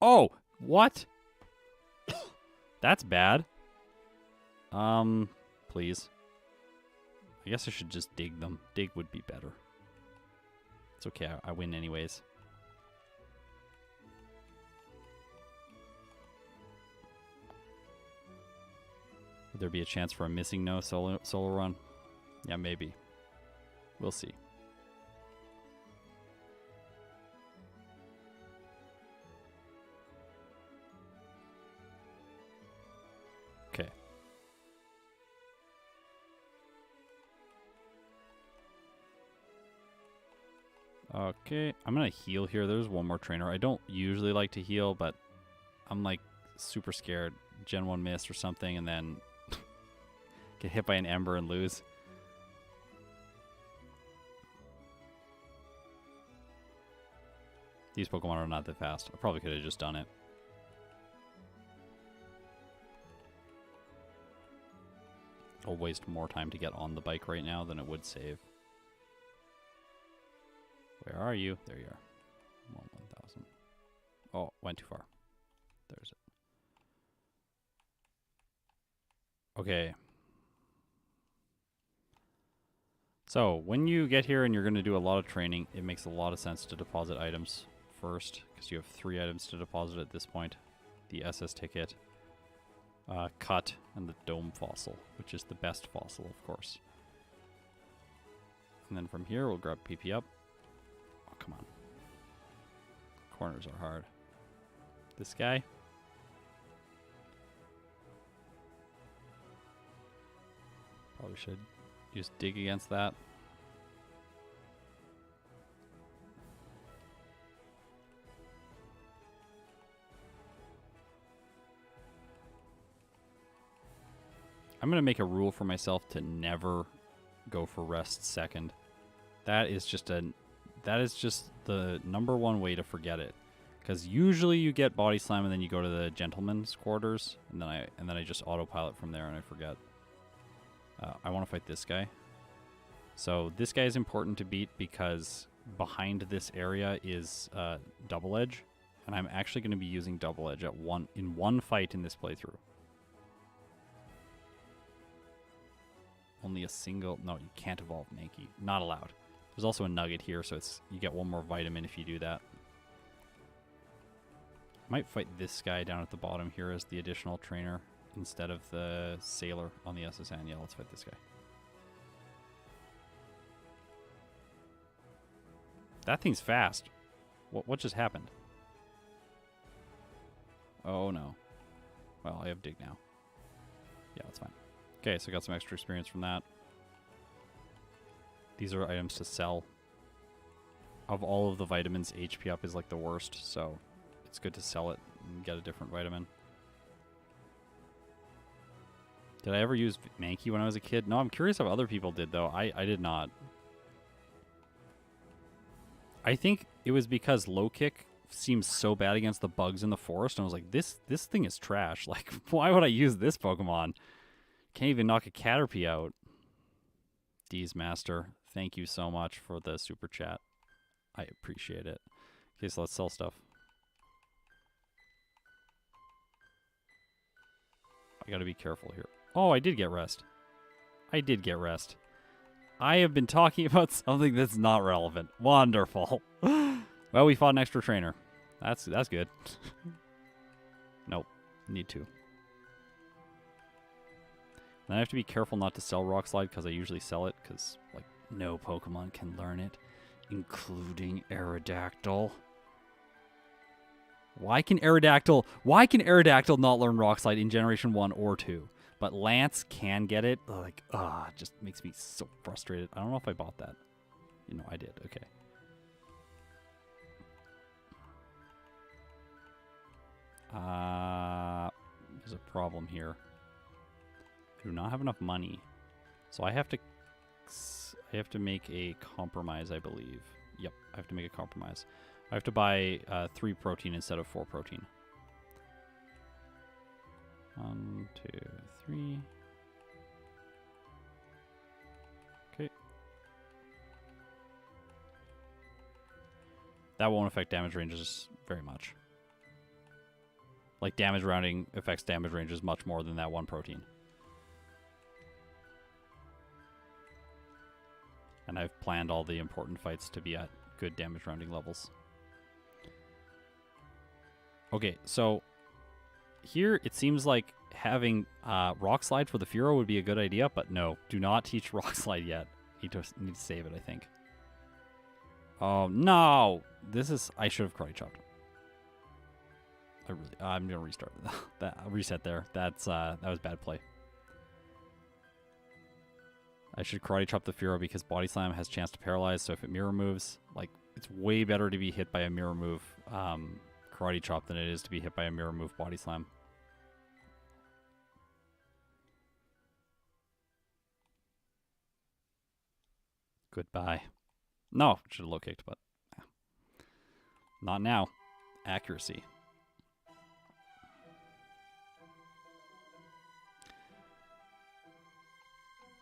Oh, what? That's bad. Please. I guess I should just dig them. Dig would be better. It's okay, I win anyways. Would there be a chance for a missing no solo run? Yeah, maybe. We'll see. Okay, I'm gonna heal here. There's one more trainer. I don't usually like to heal, but I'm like super scared. Gen 1 miss or something and then get hit by an ember and lose. These Pokemon are not that fast. I probably could have just done it. I'll waste more time to get on the bike right now than it would save. Where are you? There you are. 1,000. Oh, went too far. There's it. Okay. So, when you get here and you're going to do a lot of training, it makes a lot of sense to deposit items first, because you have 3 items to deposit at this point. The SS ticket, cut, and the dome fossil, which is the best fossil, of course. And then from here, we'll grab PP up. Oh, come on. Corners are hard. This guy. Probably should just dig against that. I'm going to make a rule for myself to never go for rest second. That is just the #1 way to forget it. Because usually you get body slam and then you go to the gentleman's quarters, and then I just autopilot from there and I forget. I want to fight this guy. So this guy is important to beat because behind this area is double edge, and I'm actually going to be using double edge in one fight in this playthrough. Only a single. No, you can't evolve Mankey. Not allowed. There's also a nugget here, so you get 1 more vitamin if you do that. I might fight this guy down at the bottom here as the additional trainer instead of the sailor on the SSN. Yeah, let's fight this guy. That thing's fast. What just happened? Oh no. Well, I have dig now. Yeah, that's fine. Okay, so I got some extra experience from that. These are items to sell. Of all of the vitamins, HP up is like the worst, so it's good to sell it and get a different vitamin. Did I ever use Mankey when I was a kid? No, I'm curious if other people did, though. I did not. I think it was because low kick seems so bad against the bugs in the forest, and I was like, this thing is trash. Like, why would I use this Pokemon? Can't even knock a Caterpie out. D's Master, thank you so much for the super chat. I appreciate it. Okay, so let's sell stuff. I gotta be careful here. Oh, I did get rest. I did get rest. I have been talking about something that's not relevant. Wonderful. Well, we fought an extra trainer. That's good. Nope. Need to. And I have to be careful not to sell Rock Slide because I usually sell it because, like, no Pokemon can learn it, including Aerodactyl. Why can Aerodactyl not learn Rock Slide in Generation 1 or 2? But Lance can get it. Like, it just makes me so frustrated. I don't know if I bought that. You know, I did. Okay. There's a problem here. I do not have enough money. So I have to make a compromise, I believe. Yep, I have to make a compromise. I have to buy 3 protein instead of 4 protein. 1, 2, 3. Okay. That won't affect damage ranges very much. Like, damage rounding affects damage ranges much more than that 1 protein. And I've planned all the important fights to be at good damage rounding levels. Okay, so here it seems like having Rock Slide for the Furo would be a good idea, but no, do not teach Rock Slide yet. Need to save it, I think. Oh no! I should have karate chopped. I'm gonna restart that. Reset there. That was bad play. I should karate chop the Furo because Body Slam has chance to paralyze, so if it mirror moves, like, it's way better to be hit by a mirror move karate chop than it is to be hit by a mirror move body slam. Goodbye. No, should have low kicked, but not now. Accuracy.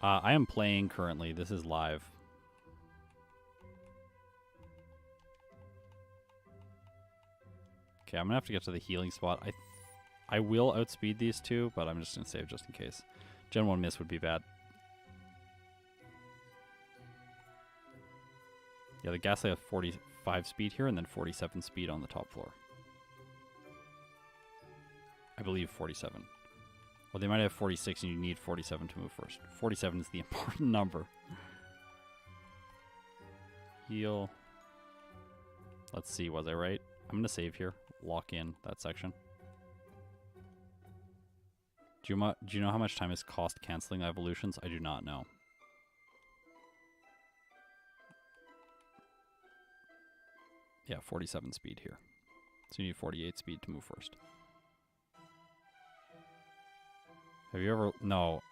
I am playing currently. This is live. Okay, I'm gonna have to get to the healing spot. I will outspeed these two, but I'm just gonna save just in case. Gen 1 miss would be bad. Yeah, the Ghastly have 45 speed here and then 47 speed on the top floor. I believe 47. Well, they might have 46 and you need 47 to move first. 47 is the important number. Heal. Let's see, was I right? I'm going to save here. Lock in that section. Do you know how much time is cost canceling evolutions? I do not know. Yeah, 47 speed here. So you need 48 speed to move first. Have you ever... No.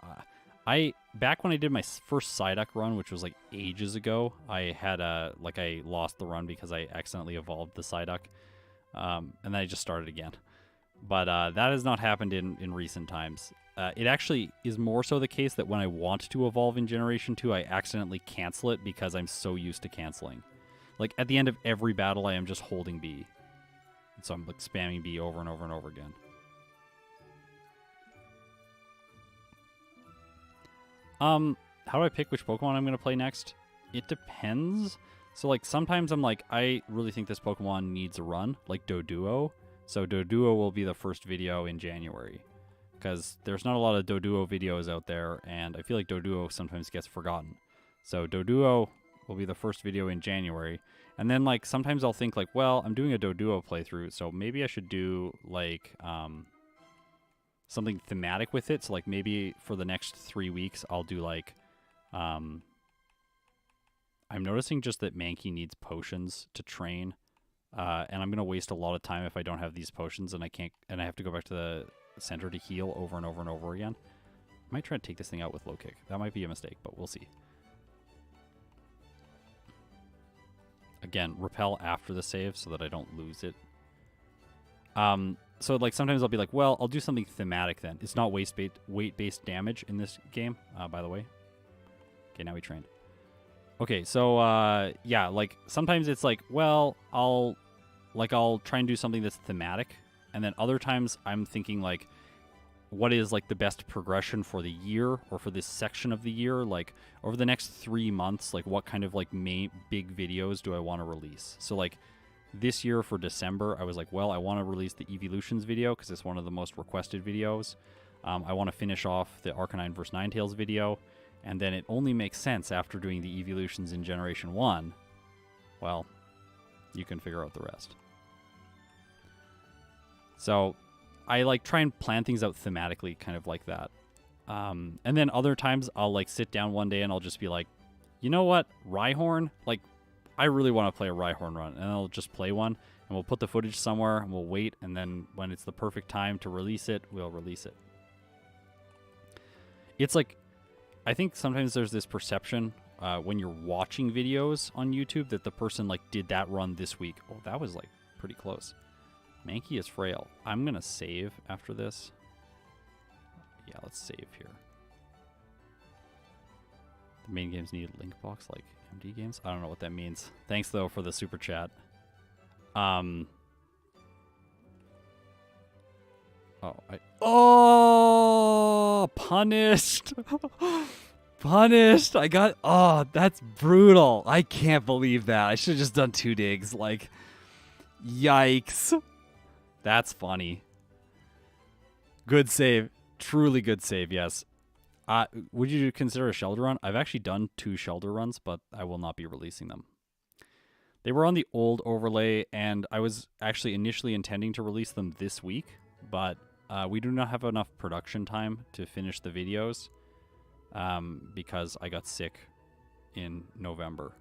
Back when I did my first Psyduck run, which was like ages ago, I had a... Like, I lost the run because I accidentally evolved the Psyduck. And then I just started again. But that has not happened in recent times. It actually is more so the case that when I want to evolve in Generation 2, I accidentally cancel it because I'm so used to canceling. Like, at the end of every battle, I am just holding B. And so I'm, like, spamming B over and over and over again. How do I pick which Pokemon I'm going to play next? It depends. So, like, sometimes I'm like, I really think this Pokemon needs a run, like Doduo. So Doduo will be the first video in January. Because there's not a lot of Doduo videos out there, and I feel like Doduo sometimes gets forgotten. So Doduo will be the first video in January. And then, like, sometimes I'll think, like, well, I'm doing a Doduo playthrough, so maybe I should do, like, something thematic with it. So, like, maybe for the next 3 weeks, I'll do, like, I'm noticing just that Mankey needs potions to train. And I'm going to waste a lot of time if I don't have these potions and I have to go back to the center to heal over and over and over again. I might try to take this thing out with low kick. That might be a mistake, but we'll see. Again, repel after the save so that I don't lose it. So, like, sometimes I'll be like, well, I'll do something thematic then. It's not weight-based damage in this game, by the way. Okay, now we trained. Okay, so, yeah, like, sometimes it's like, well, I'll try and do something that's thematic. And then other times I'm thinking, like, what is, like, the best progression for the year or for this section of the year? Like, over the next 3 months, like, what kind of, like, big videos do I want to release? So, like, this year for December, I was like, well, I want to release the Evolutions video because it's one of the most requested videos. I want to finish off the Arcanine vs. Ninetales video. And then it only makes sense after doing the Evolutions in Generation 1. Well, you can figure out the rest. So I, like, try and plan things out thematically, kind of like that. And then other times I'll, like, sit down one day and I'll just be like, you know what, Rhyhorn? Like, I really want to play a Rhyhorn run. And I'll just play one, and we'll put the footage somewhere, and we'll wait, and then when it's the perfect time to release it, we'll release it. It's like, I think sometimes there's this perception when you're watching videos on YouTube that the person, like, did that run this week. Oh, that was, like, pretty close. Mankey is frail. I'm going to save after this. Yeah, let's save here. The main games need link box like MD games. I don't know what that means. Thanks, though, for the super chat. Oh, punished. Punished. I got... Oh, that's brutal. I can't believe that. I should have just done 2 digs. Like, yikes. That's funny. Good save. Truly good save, yes. Would you consider a Shelter run? I've actually done 2 Shelter runs, but I will not be releasing them. They were on the old overlay, and I was actually initially intending to release them this week, but we do not have enough production time to finish the videos because I got sick in November.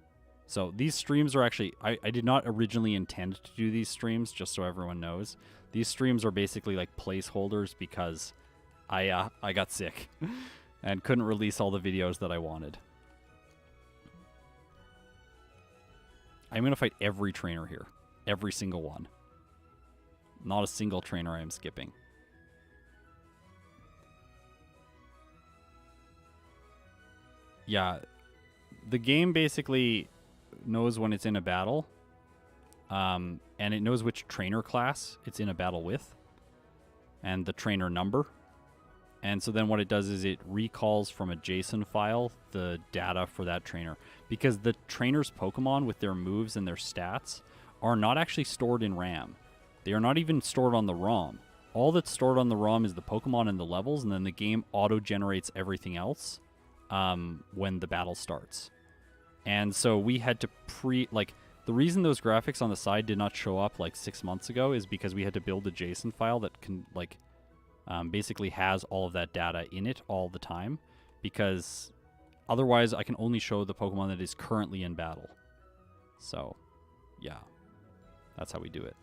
So these streams are actually, I did not originally intend to do these streams, just so everyone knows. These streams are basically like placeholders because I got sick and couldn't release all the videos that I wanted. I'm going to fight every trainer here. Every single one. Not a single trainer I am skipping. Yeah, the game basically knows when it's in a battle, and it knows which trainer class it's in a battle with, and the trainer number. And so then what it does is it recalls from a JSON file the data for that trainer. Because the trainer's Pokemon with their moves and their stats are not actually stored in RAM. They are not even stored on the ROM. All that's stored on the ROM is the Pokemon and the levels, and then the game auto-generates everything else when the battle starts. And so we had to the reason those graphics on the side did not show up like 6 months ago is because we had to build a JSON file that can basically has all of that data in it all the time, because otherwise I can only show the Pokemon that is currently in battle. So, yeah, that's how we do it.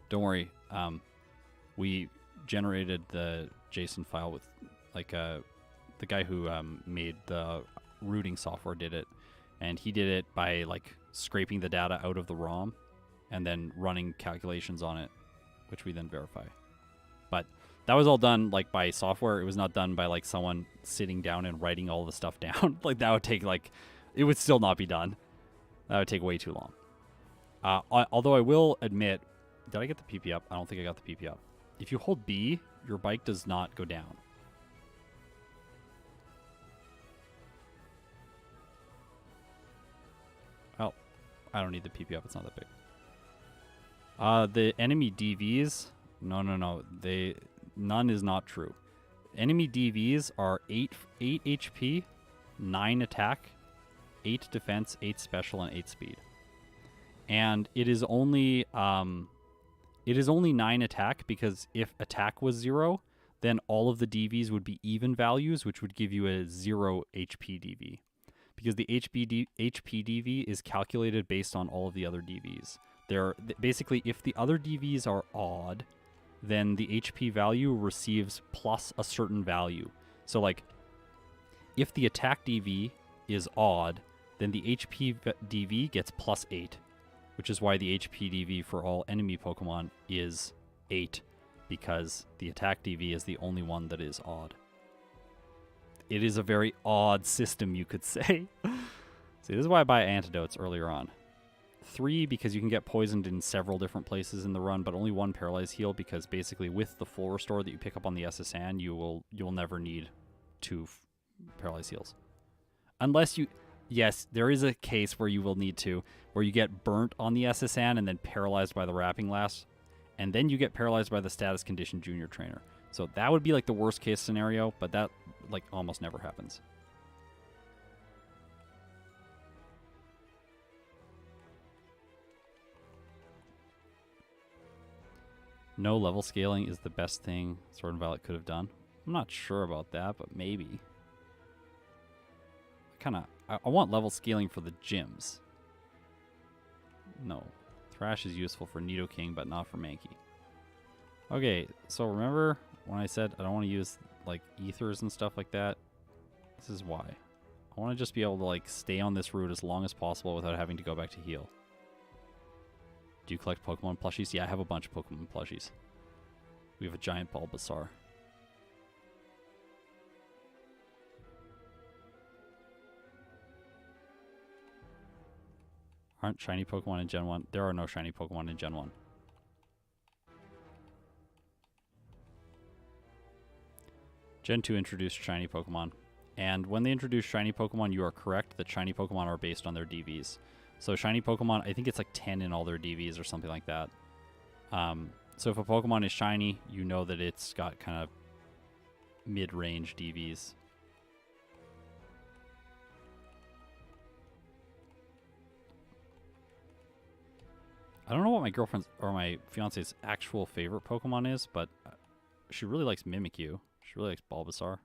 Don't worry, we generated the JSON file with the guy who made the routing software did it, and he did it by scraping the data out of the ROM and then running calculations on it, which we then verify. But that was all done by software. It was not done by someone sitting down and writing all the stuff down. That would take it would still not be done. That would take way too long. Although I will admit, did I get the PP up? I don't think I got the PP up. If you hold B, your bike does not go down. Oh, I don't need the PP up. It's not that big. The enemy DVs, no. None is not true. Enemy DVs are 8 HP, 9 attack, 8 defense, 8 special, and 8 speed. And it is only 9 attack because if attack was 0, then all of the DVs would be even values, which would give you a 0 HP DV. Because the HP DV is calculated based on all of the other DVs. Basically, if the other DVs are odd, then the HP value receives plus a certain value. So if the attack DV is odd, then the HP DV gets plus 8, which is why the HP DV for all enemy Pokemon is 8, because the attack DV is the only one that is odd. It is a very odd system, you could say. See, this is why I buy antidotes earlier on. 3, because you can get poisoned in several different places in the run, but only 1 paralyze heal, because basically with the full restore that you pick up on the SSN, you'll never need 2 paralyze heals. Unless you... Yes, there is a case where you will need to, where you get burnt on the SSN and then paralyzed by the wrapping lash, and then you get paralyzed by the status condition junior trainer. So that would be the worst case scenario, but that almost never happens. No level scaling is the best thing Sword and Violet could have done. I'm not sure about that, but maybe. I want level scaling for the gyms. No. Thrash is useful for Nidoking, but not for Mankey. Okay, so remember when I said I don't want to use ethers and stuff like that? This is why. I want to just be able to stay on this route as long as possible without having to go back to heal. Do you collect Pokemon plushies? Yeah, I have a bunch of Pokemon plushies. We have a giant Bulbasaur. Aren't shiny Pokemon in Gen 1? There are no shiny Pokemon in Gen 1. Gen 2 introduced shiny Pokemon. And when they introduce shiny Pokemon, you are correct that shiny Pokemon are based on their DVs. So shiny Pokemon, I think it's 10 in all their DVs or something like that. So if a Pokemon is shiny, you know that it's got kind of mid-range DVs. I don't know what my girlfriend's or my fiance's actual favorite Pokemon is, but she really likes Mimikyu. She really likes Bulbasaur.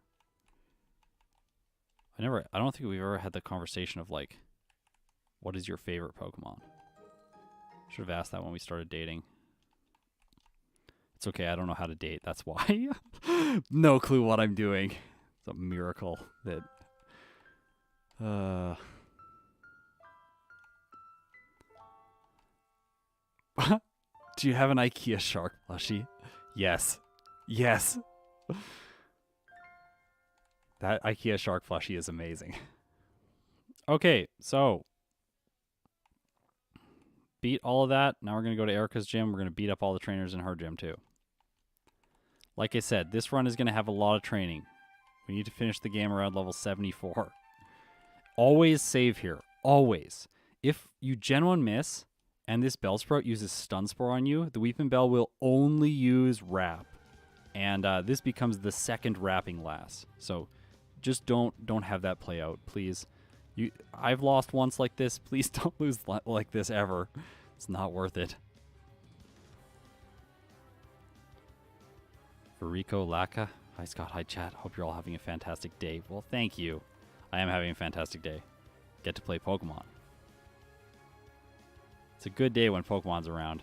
I don't think we've ever had the conversation of What is your favorite Pokemon? Should have asked that when we started dating. It's okay, I don't know how to date. That's why. No clue what I'm doing. It's a miracle that... Do you have an IKEA shark plushie? Yes. Yes. That IKEA shark plushie is amazing. Okay, so... beat all of that. Now we're going to go to Erica's gym. We're going to beat up all the trainers in her gym too. Like I said, this run is going to have a lot of training. We need to finish the game around level 74. Always save here. Always. If you Gen 1 miss and this Bellsprout uses Stun Spore on you, the Weeping Bell will only use Wrap. And this becomes the second Wrapping Lass. So just don't have that play out, please. I've lost once like this. Please don't lose like this ever. It's not worth it. Furico Laka. Hi, Scott. Hi, chat. Hope you're all having a fantastic day. Well, thank you. I am having a fantastic day. Get to play Pokemon. It's a good day when Pokemon's around.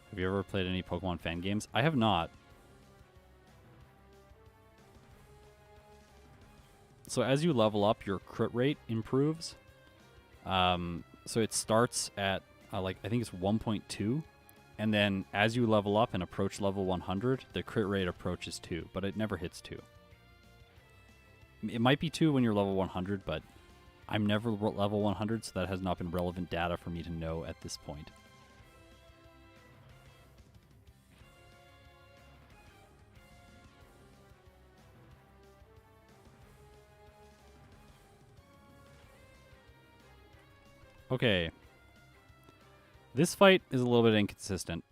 Have you ever played any Pokemon fan games? I have not. So as you level up, your crit rate improves. So it starts at, I think it's 1.2. And then as you level up and approach level 100, the crit rate approaches 2. But it never hits 2. It might be 2 when you're level 100, but I'm never level 100, so that has not been relevant data for me to know at this point. Okay. This fight is a little bit inconsistent.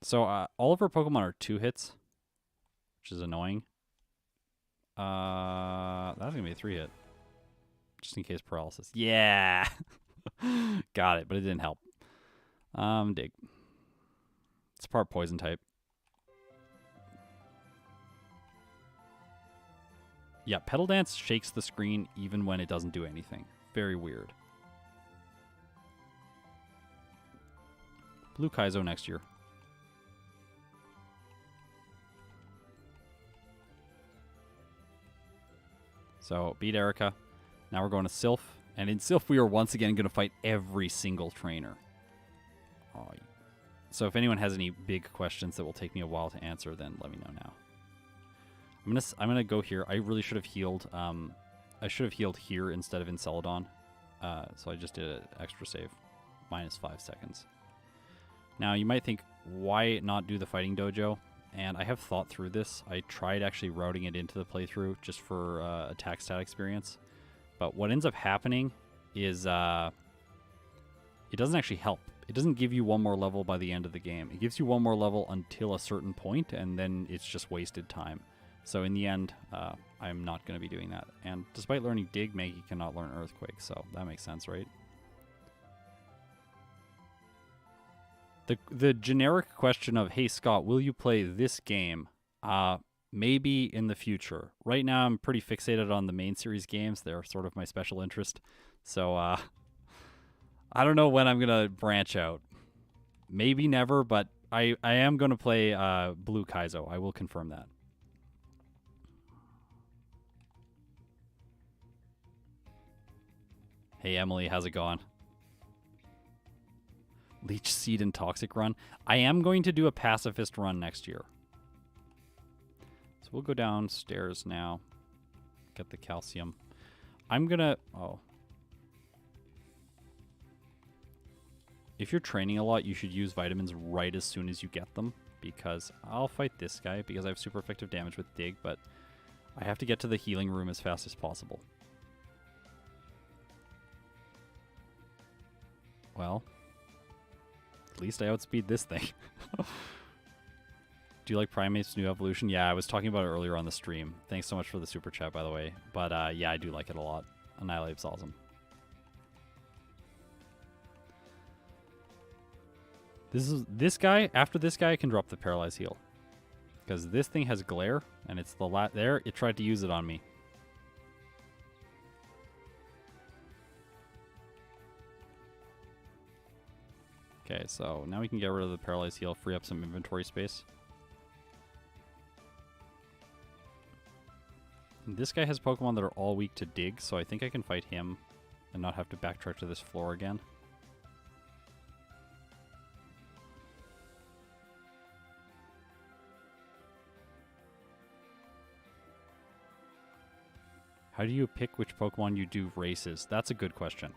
So all of our Pokemon are 2 hits, which is annoying. That's going to be a 3-hit. Just in case paralysis. Yeah! Got it, but it didn't help. Dig. It's part poison type. Yeah, Petal Dance shakes the screen even when it doesn't do anything. Very weird. Blue Kaizo next year. So, beat Erica. Now we're going to Silph. And in Silph, we are once again going to fight every single trainer. Oh, so if anyone has any big questions that will take me a while to answer, then let me know now. I'm gonna go here. I really should have healed. I should have healed here instead of in Celadon. So I just did an extra save. -5 seconds. Now, you might think, why not do the Fighting Dojo? And I have thought through this. I tried actually routing it into the playthrough just for attack stat experience. But what ends up happening is it doesn't actually help. It doesn't give you one more level by the end of the game. It gives you one more level until a certain point, and then it's just wasted time. So in the end, I'm not going to be doing that. And despite learning Dig, Mankey cannot learn Earthquake, so that makes sense, right? The generic question of, hey, Scott, will you play this game? Maybe in the future. Right now, I'm pretty fixated on the main series games. They're sort of my special interest. So, I don't know when I'm going to branch out. Maybe never, but I am going to play Blue Kaizo. I will confirm that. Hey, Emily, how's it going? Leech Seed and Toxic run. I am going to do a Pacifist run next year. So we'll go downstairs now. Get the calcium. I'm going to... Oh. If you're training a lot, you should use vitamins right as soon as you get them. Because I'll fight this guy because I have super effective damage with Dig. But I have to get to the healing room as fast as possible. Well... At least I outspeed this thing. Do you like Primate's new evolution? Yeah, I was talking about it earlier on the stream. Thanks so much for the super chat, by the way. But yeah, I do like it a lot. Annihilate's awesome. This guy. After this guy, I can drop the paralyze heal. Because this thing has glare, and it's the there. It tried to use it on me. Okay, so now we can get rid of the paralyze heal, free up some inventory space. And this guy has Pokemon that are all weak to dig, so I think I can fight him and not have to backtrack to this floor again. How do you pick which Pokemon you do races? That's a good question.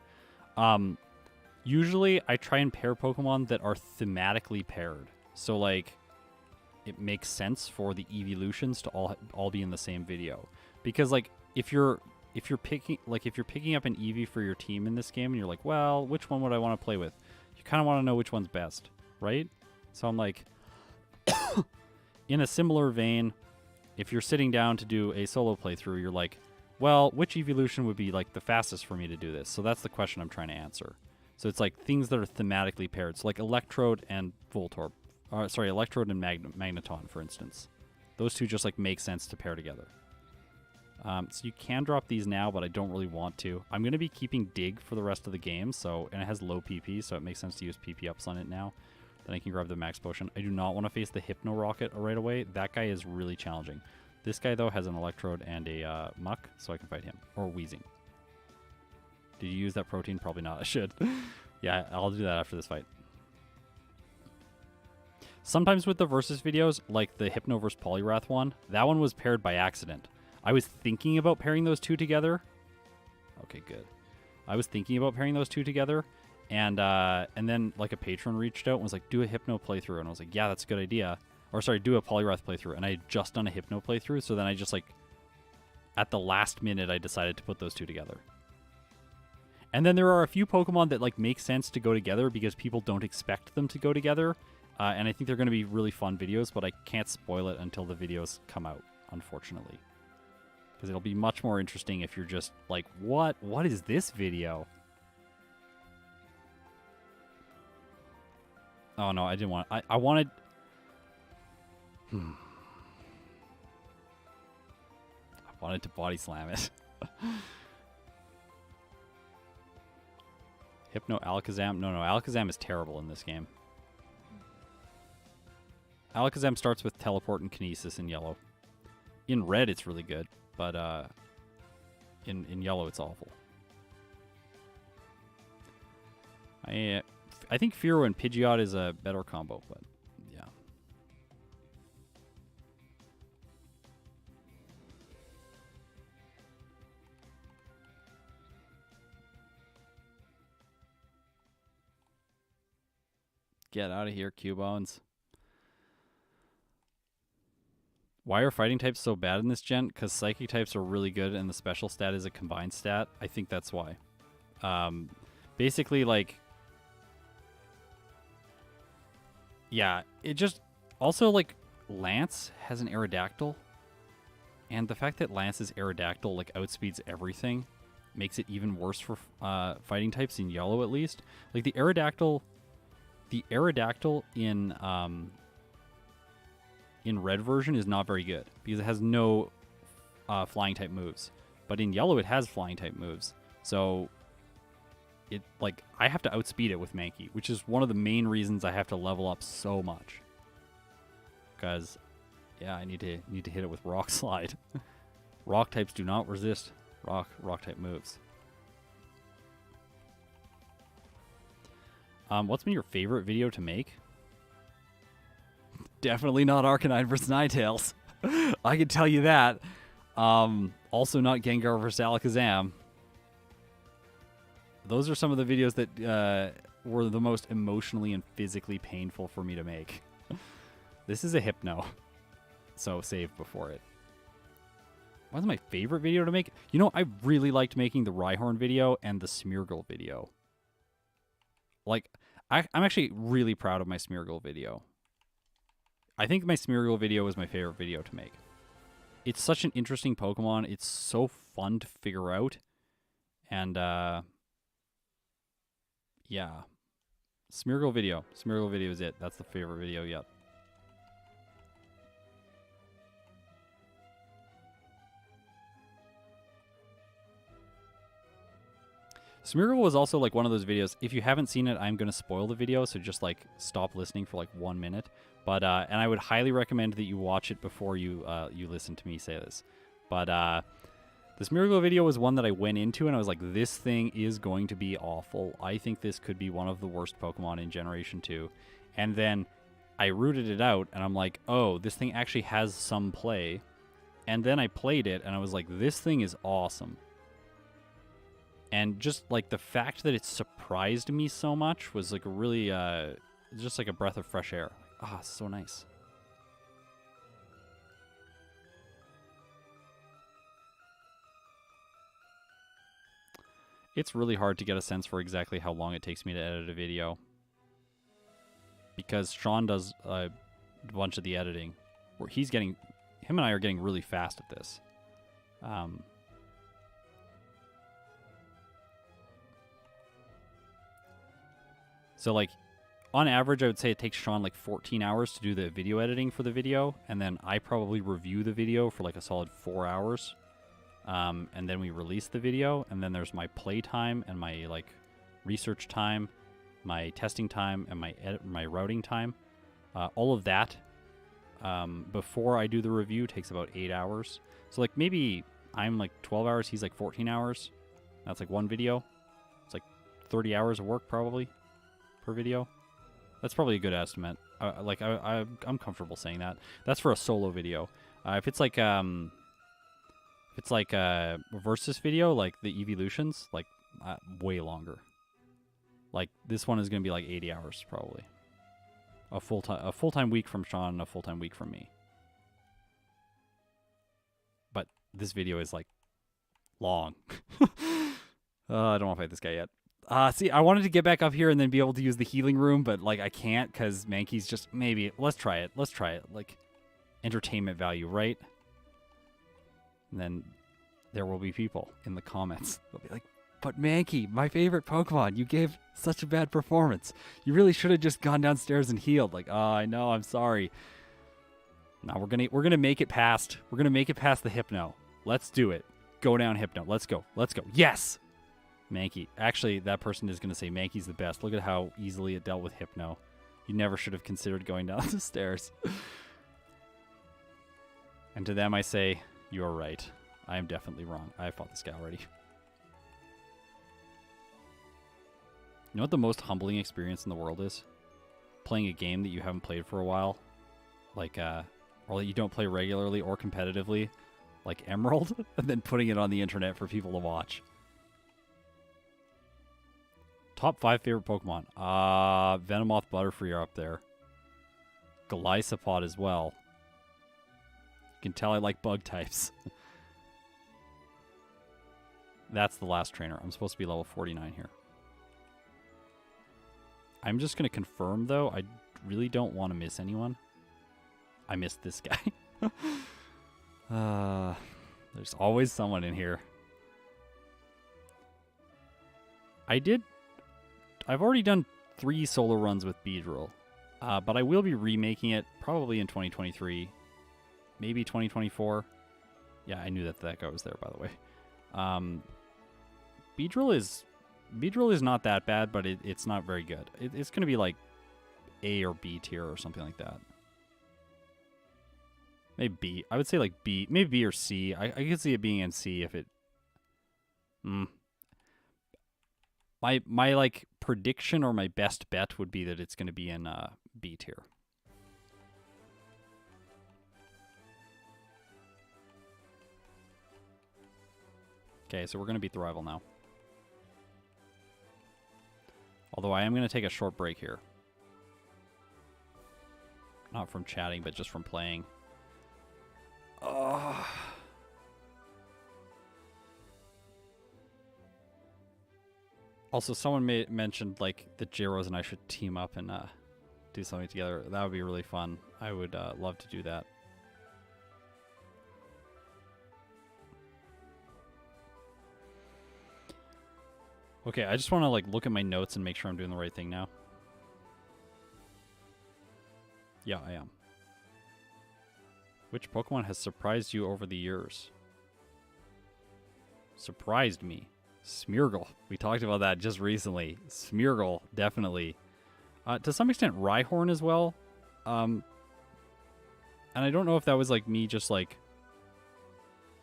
Usually, I try and pair Pokemon that are thematically paired. So, like, it makes sense for the evolutions to all be in the same video. Because, like, if you're picking up an Eevee for your team in this game, and you're like, well, which one would I want to play with? You kind of want to know which one's best, right? So I'm like, in a similar vein, if you're sitting down to do a solo playthrough, you're like, well, which evolution would be like the fastest for me to do this? So that's the question I'm trying to answer. So it's like things that are thematically paired. So like Electrode and Voltorb. Electrode and Magneton, for instance. Those two just like make sense to pair together. So you can drop these now, but I don't really want to. I'm going to be keeping Dig for the rest of the game, and it has low PP, so it makes sense to use PP ups on it now. Then I can grab the Max Potion. I do not want to face the Hypno Rocket right away. That guy is really challenging. This guy, though, has an Electrode and a Muck, so I can fight him. Or Weezing. Did you use that protein? Probably not. I should. Yeah, I'll do that after this fight. Sometimes with the Versus videos, like the Hypno vs. Poliwrath one, that one was paired by accident. I was thinking about pairing those two together. Okay, good. I was thinking about pairing those two together, and then like a patron reached out and was like, do a Hypno playthrough, and I was like, yeah, that's a good idea. Or sorry, do a Poliwrath playthrough, and I had just done a Hypno playthrough, so then I just like, at the last minute, I decided to put those two together. And then there are a few Pokemon that like make sense to go together because people don't expect them to go together, and I think they're going to be really fun videos, but I can't spoil it until the videos come out, unfortunately. Because it'll be much more interesting if you're just like, what is this video? Oh no, I didn't want, I wanted, I wanted to body slam it. Hypno Alakazam, no, Alakazam is terrible in this game. Alakazam starts with Teleport and Kinesis in yellow. In red, it's really good. But in yellow, it's awful. I think Fearow and Pidgeot is a better combo, but yeah. Get out of here, Cubones. Why are fighting types so bad in this gen? Because psychic types are really good and the special stat is a combined stat. I think that's why. Basically, like... Yeah, it just... Also, like, Lance has an Aerodactyl. And the fact that Lance's Aerodactyl, like, outspeeds everything makes it even worse for fighting types in yellow, at least. Like, the Aerodactyl in red version is not very good because it has no flying type moves. But in yellow, it has flying type moves. So it like I have to outspeed it with Mankey, which is one of the main reasons I have to level up so much. Because yeah, I need to hit it with Rock Slide. Rock types do not resist rock type moves. What's been your favorite video to make? Definitely not Arcanine vs. Ninetales. I can tell you that. Also not Gengar vs. Alakazam. Those are some of the videos that were the most emotionally and physically painful for me to make. This is a Hypno. So save before it. What's my favorite video to make? You know, I really liked making the Rhyhorn video and the Smeargle video. Like, I'm actually really proud of my Smeargle video. I think my Smeargle video was my favorite video to make. It's such an interesting Pokemon. It's so fun to figure out. And, yeah. Smeargle video. Smeargle video is it. That's the favorite video yet. Smeargle was also like one of those videos. If you haven't seen it, I'm going to spoil the video, so just like stop listening for like 1 minute. But and I would highly recommend that you watch it before you you listen to me say this. But the Smeargle video was one that I went into and I was like, this thing is going to be awful. I think this could be one of the worst Pokemon in Generation 2. And then I rooted it out and I'm like, oh, this thing actually has some play. And then I played it and I was like, this thing is awesome. And just like the fact that it surprised me so much was like a really, just like a breath of fresh air. Ah, so nice. It's really hard to get a sense for exactly how long it takes me to edit a video. Because Sean does a bunch of the editing. Where him and I are getting really fast at this. So like, on average, I would say it takes Sean like 14 hours to do the video editing for the video. And then I probably review the video for like a solid 4 hours. And then we release the video, and then there's my play time and my like research time, my testing time, and my routing time. All of that before I do the review takes about 8 hours. So like maybe I'm like 12 hours, he's like 14 hours. That's like one video. It's like 30 hours of work probably per video. That's probably a good estimate. I'm comfortable saying that. That's for a solo video. If it's like a versus video, like the evolutions, like way longer. Like this one is going to be like 80 hours probably. A full-time week from Sean and a full-time week from me. But this video is like long. I don't want to fight this guy yet. See, I wanted to get back up here and then be able to use the healing room, but like I can't because Mankey's just maybe. Let's try it. Like entertainment value, right? And then there will be people in the comments. They'll be like, but Mankey, my favorite Pokemon, you gave such a bad performance. You really should have just gone downstairs and healed. Like, oh, I know, I'm sorry. Now we're gonna make it past. We're gonna make it past the Hypno. Let's do it. Go down Hypno. Let's go. Let's go. Yes! Mankey. Actually, that person is gonna say Mankey's the best. Look at how easily it dealt with Hypno. You never should have considered going down the stairs. And to them I say, you're right. I am definitely wrong. I fought this guy already. You know what the most humbling experience in the world is? Playing a game that you haven't played for a while. Like, or that you don't play regularly or competitively. Like Emerald. And then putting it on the internet for people to watch. Top 5 favorite Pokemon. Venomoth, Butterfree are up there. Golisopod as well. You can tell I like bug types. That's the last trainer. I'm supposed to be level 49 here. I'm just going to confirm, though. I really don't want to miss anyone. I missed this guy. There's always someone in here. I've already done 3 solo runs with Beedrill. But I will be remaking it probably in 2023. Maybe 2024. Yeah, I knew that guy was there, by the way. Beedrill is not that bad, but it's not very good. It's going to be like A or B tier or something like that. Maybe B. I would say like B. Maybe B or C. I could see it being in C if it... My like prediction or my best bet would be that it's going to be in B tier. Okay, so we're going to beat the rival now. Although I am going to take a short break here. Not from chatting, but just from playing. Also, someone mentioned like that Gyros and I should team up and do something together. That would be really fun. I would love to do that. Okay, I just want to like look at my notes and make sure I'm doing the right thing now. Yeah, I am. Which Pokemon has surprised you over the years? Surprised me. Smeargle. We talked about that just recently. Smeargle, definitely. To some extent, Rhyhorn as well. And I don't know if that was like me just like...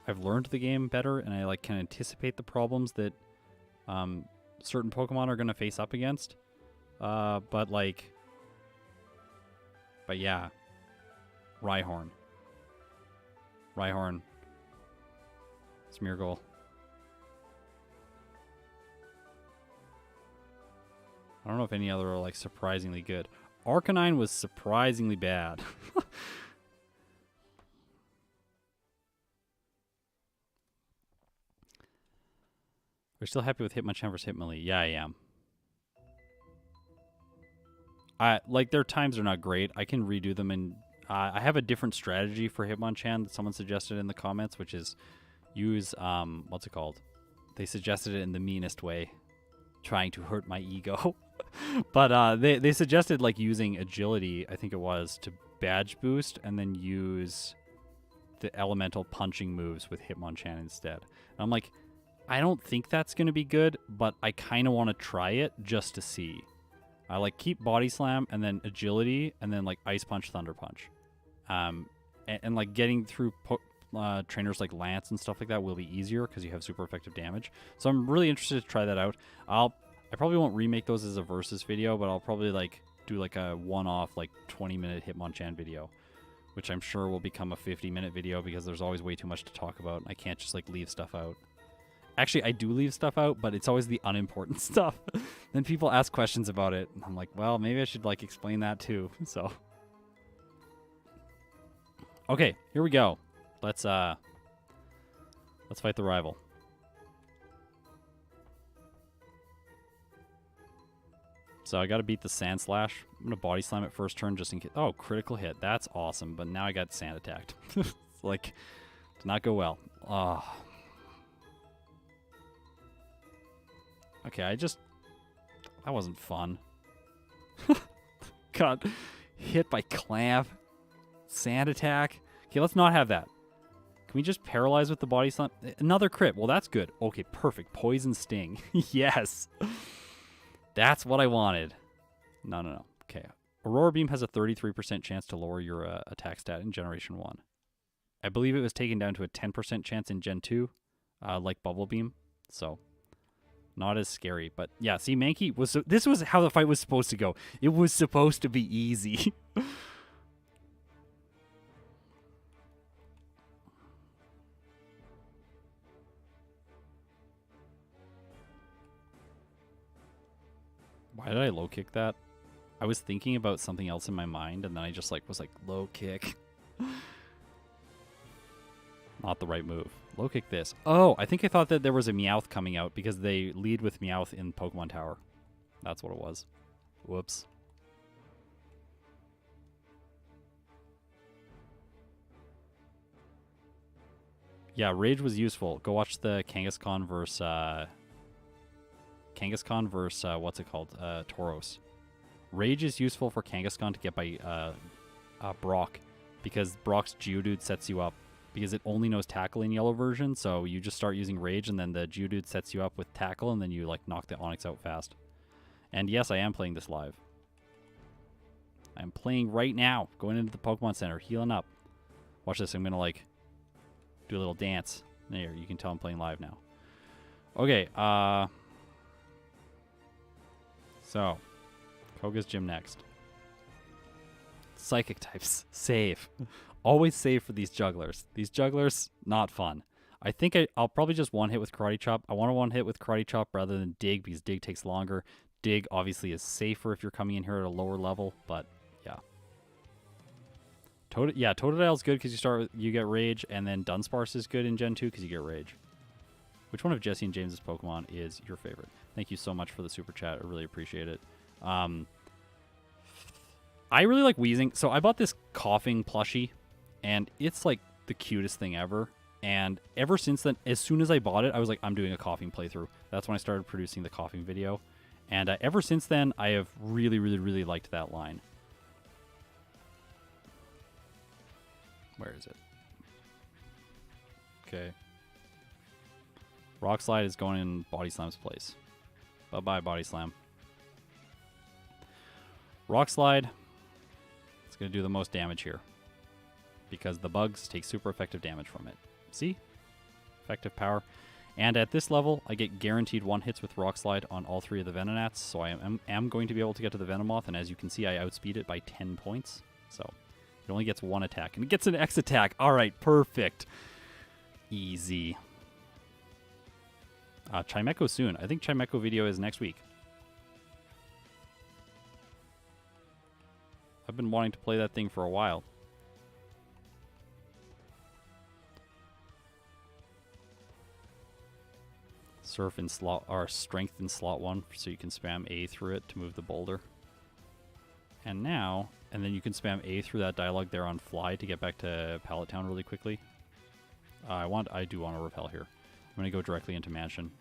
I've learned the game better and I like can anticipate the problems that certain Pokemon are going to face up against. But yeah. Rhyhorn. Smeargle. I don't know if any other are like surprisingly good. Arcanine was surprisingly bad. We're still happy with Hitmonchan versus Hitmonlee. Yeah, I am. Like their times are not great. I can redo them, and I have a different strategy for Hitmonchan that someone suggested in the comments, which is use what's it called? They suggested it in the meanest way, trying to hurt my ego. But they suggested like using agility, I think it was, to badge boost, and then use the elemental punching moves with Hitmonchan instead. And I'm like, I don't think that's gonna be good, but I kind of want to try it just to see. I like keep Body Slam and then agility and then like Ice Punch, Thunder Punch, and like getting through trainers like Lance and stuff like that will be easier because you have super effective damage. So I'm really interested to try that out. I probably won't remake those as a versus video, but I'll probably like do like a one-off like 20-minute Hitmonchan video, which I'm sure will become a 50-minute video because there's always way too much to talk about. I can't just like leave stuff out. Actually, I do leave stuff out, but it's always the unimportant stuff. Then people ask questions about it. And I'm like, well, maybe I should like explain that too. So, okay, here we go. Let's fight the rival. So I got to beat the Sand Slash. I'm gonna Body Slam it first turn just in case. Oh, critical hit. That's awesome. But now I got Sand attacked. It's like, did not go well. Oh. Okay, that wasn't fun. Got hit by Clamp. Sand attack. Okay, let's not have that. Can we just paralyze with the Body Slam? Another crit. Well, that's good. Okay, perfect. Poison Sting. Yes. That's what I wanted. No. Okay. Aurora Beam has a 33% chance to lower your attack stat in Generation 1. I believe it was taken down to a 10% chance in Gen 2, like Bubble Beam. So, not as scary. But yeah, see, Mankey was... This was how the fight was supposed to go. It was supposed to be easy. Why did I low kick that? I was thinking about something else in my mind, and then I just like was like, low kick. Not the right move. Low kick this. Oh, I think I thought that there was a Meowth coming out because they lead with Meowth in Pokemon Tower. That's what it was. Whoops. Yeah, Rage was useful. Go watch the Kangaskhan versus what's it called? Tauros. Rage is useful for Kangaskhan to get by Brock, because Brock's Geodude sets you up, because it only knows Tackle in yellow version, so you just start using Rage, and then the Geodude sets you up with Tackle, and then you like knock the Onix out fast. And yes, I am playing this live. I'm playing right now, going into the Pokemon Center, healing up. Watch this, I'm gonna like do a little dance. There, you can tell I'm playing live now. Okay, so, Koga's gym next. Psychic types. Save. Always save for these jugglers. These jugglers, not fun. I think I'll probably just one hit with Karate Chop. I want to one hit with Karate Chop rather than Dig, because Dig takes longer. Dig obviously is safer if you're coming in here at a lower level, but yeah. Totodile's good because you get Rage, and then Dunsparce is good in Gen 2 because you get Rage. Which one of Jesse and James's Pokemon is your favorite? Thank you so much for the super chat. I really appreciate it. I really like Weezing. So I bought this coughing plushie, and it's like the cutest thing ever. And ever since then, as soon as I bought it, I was like, I'm doing a coughing playthrough. That's when I started producing the coughing video. And ever since then, I have really, really, really liked that line. Where is it? Okay. Rock Slide is going in Body Slam's place. Bye-bye, Body Slam. Rock Slide. It's going to do the most damage here. Because the bugs take super effective damage from it. See? Effective power. And at this level, I get guaranteed 1-hits with Rock Slide on all 3 of the Venonats. So I am going to be able to get to the Venomoth. And as you can see, I outspeed it by 10 points. So it only gets 1 attack. And it gets an X attack. All right, perfect. Easy. Chimecho soon. I think Chimecho video is next week. I've been wanting to play that thing for a while. Surf in slot, or strength in slot 1, so you can spam A through it to move the boulder. And now, and then you can spam A through that dialogue there on fly to get back to Pallet Town really quickly. I do want to repel here. I'm going to go directly into Mansion.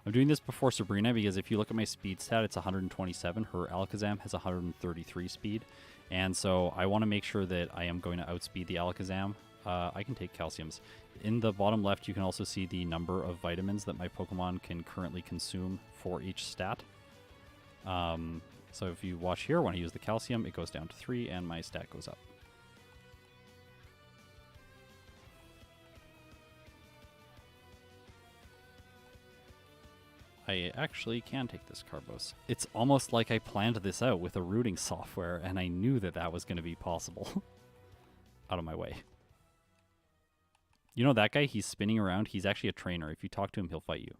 I'm doing this before Sabrina because if you look at my speed stat, it's 127. Her Alakazam has 133 speed. And so I want to make sure that I am going to outspeed the Alakazam. I can take calciums. In the bottom left, you can also see the number of vitamins that my Pokemon can currently consume for each stat. So if you watch here, when I use the calcium, it goes down to 3 and my stat goes up. I actually can take this Carbos. It's almost like I planned this out with a routing software, and I knew that that was going to be possible. Out of my way. You know that guy? He's spinning around. He's actually a trainer. If you talk to him, he'll fight you.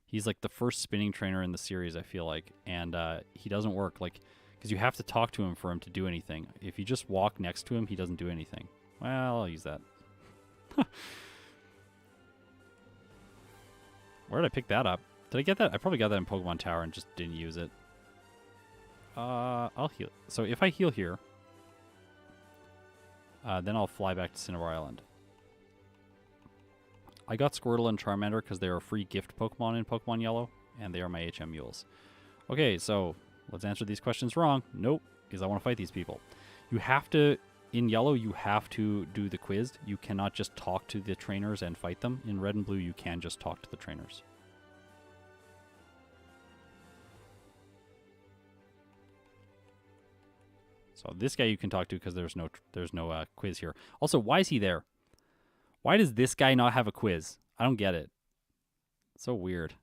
He's like the first spinning trainer in the series, I feel like. And he doesn't work, like, because you have to talk to him for him to do anything. If you just walk next to him, he doesn't do anything. Well, I'll use that. Where did I pick that up? Did I get that? I probably got that in Pokemon Tower and just didn't use it. I'll heal. So if I heal here, then I'll fly back to Cinnabar Island. I got Squirtle and Charmander because they are free gift Pokemon in Pokemon Yellow, and they are my HM Mules. Okay, so let's answer these questions wrong. Nope, because I want to fight these people. You have to... In Yellow, you have to do the quiz. You cannot just talk to the trainers and fight them. In Red and Blue, you can just talk to the trainers. So this guy you can talk to because there's no quiz here. Also, why is he there? Why does this guy not have a quiz? I don't get it. It's so weird.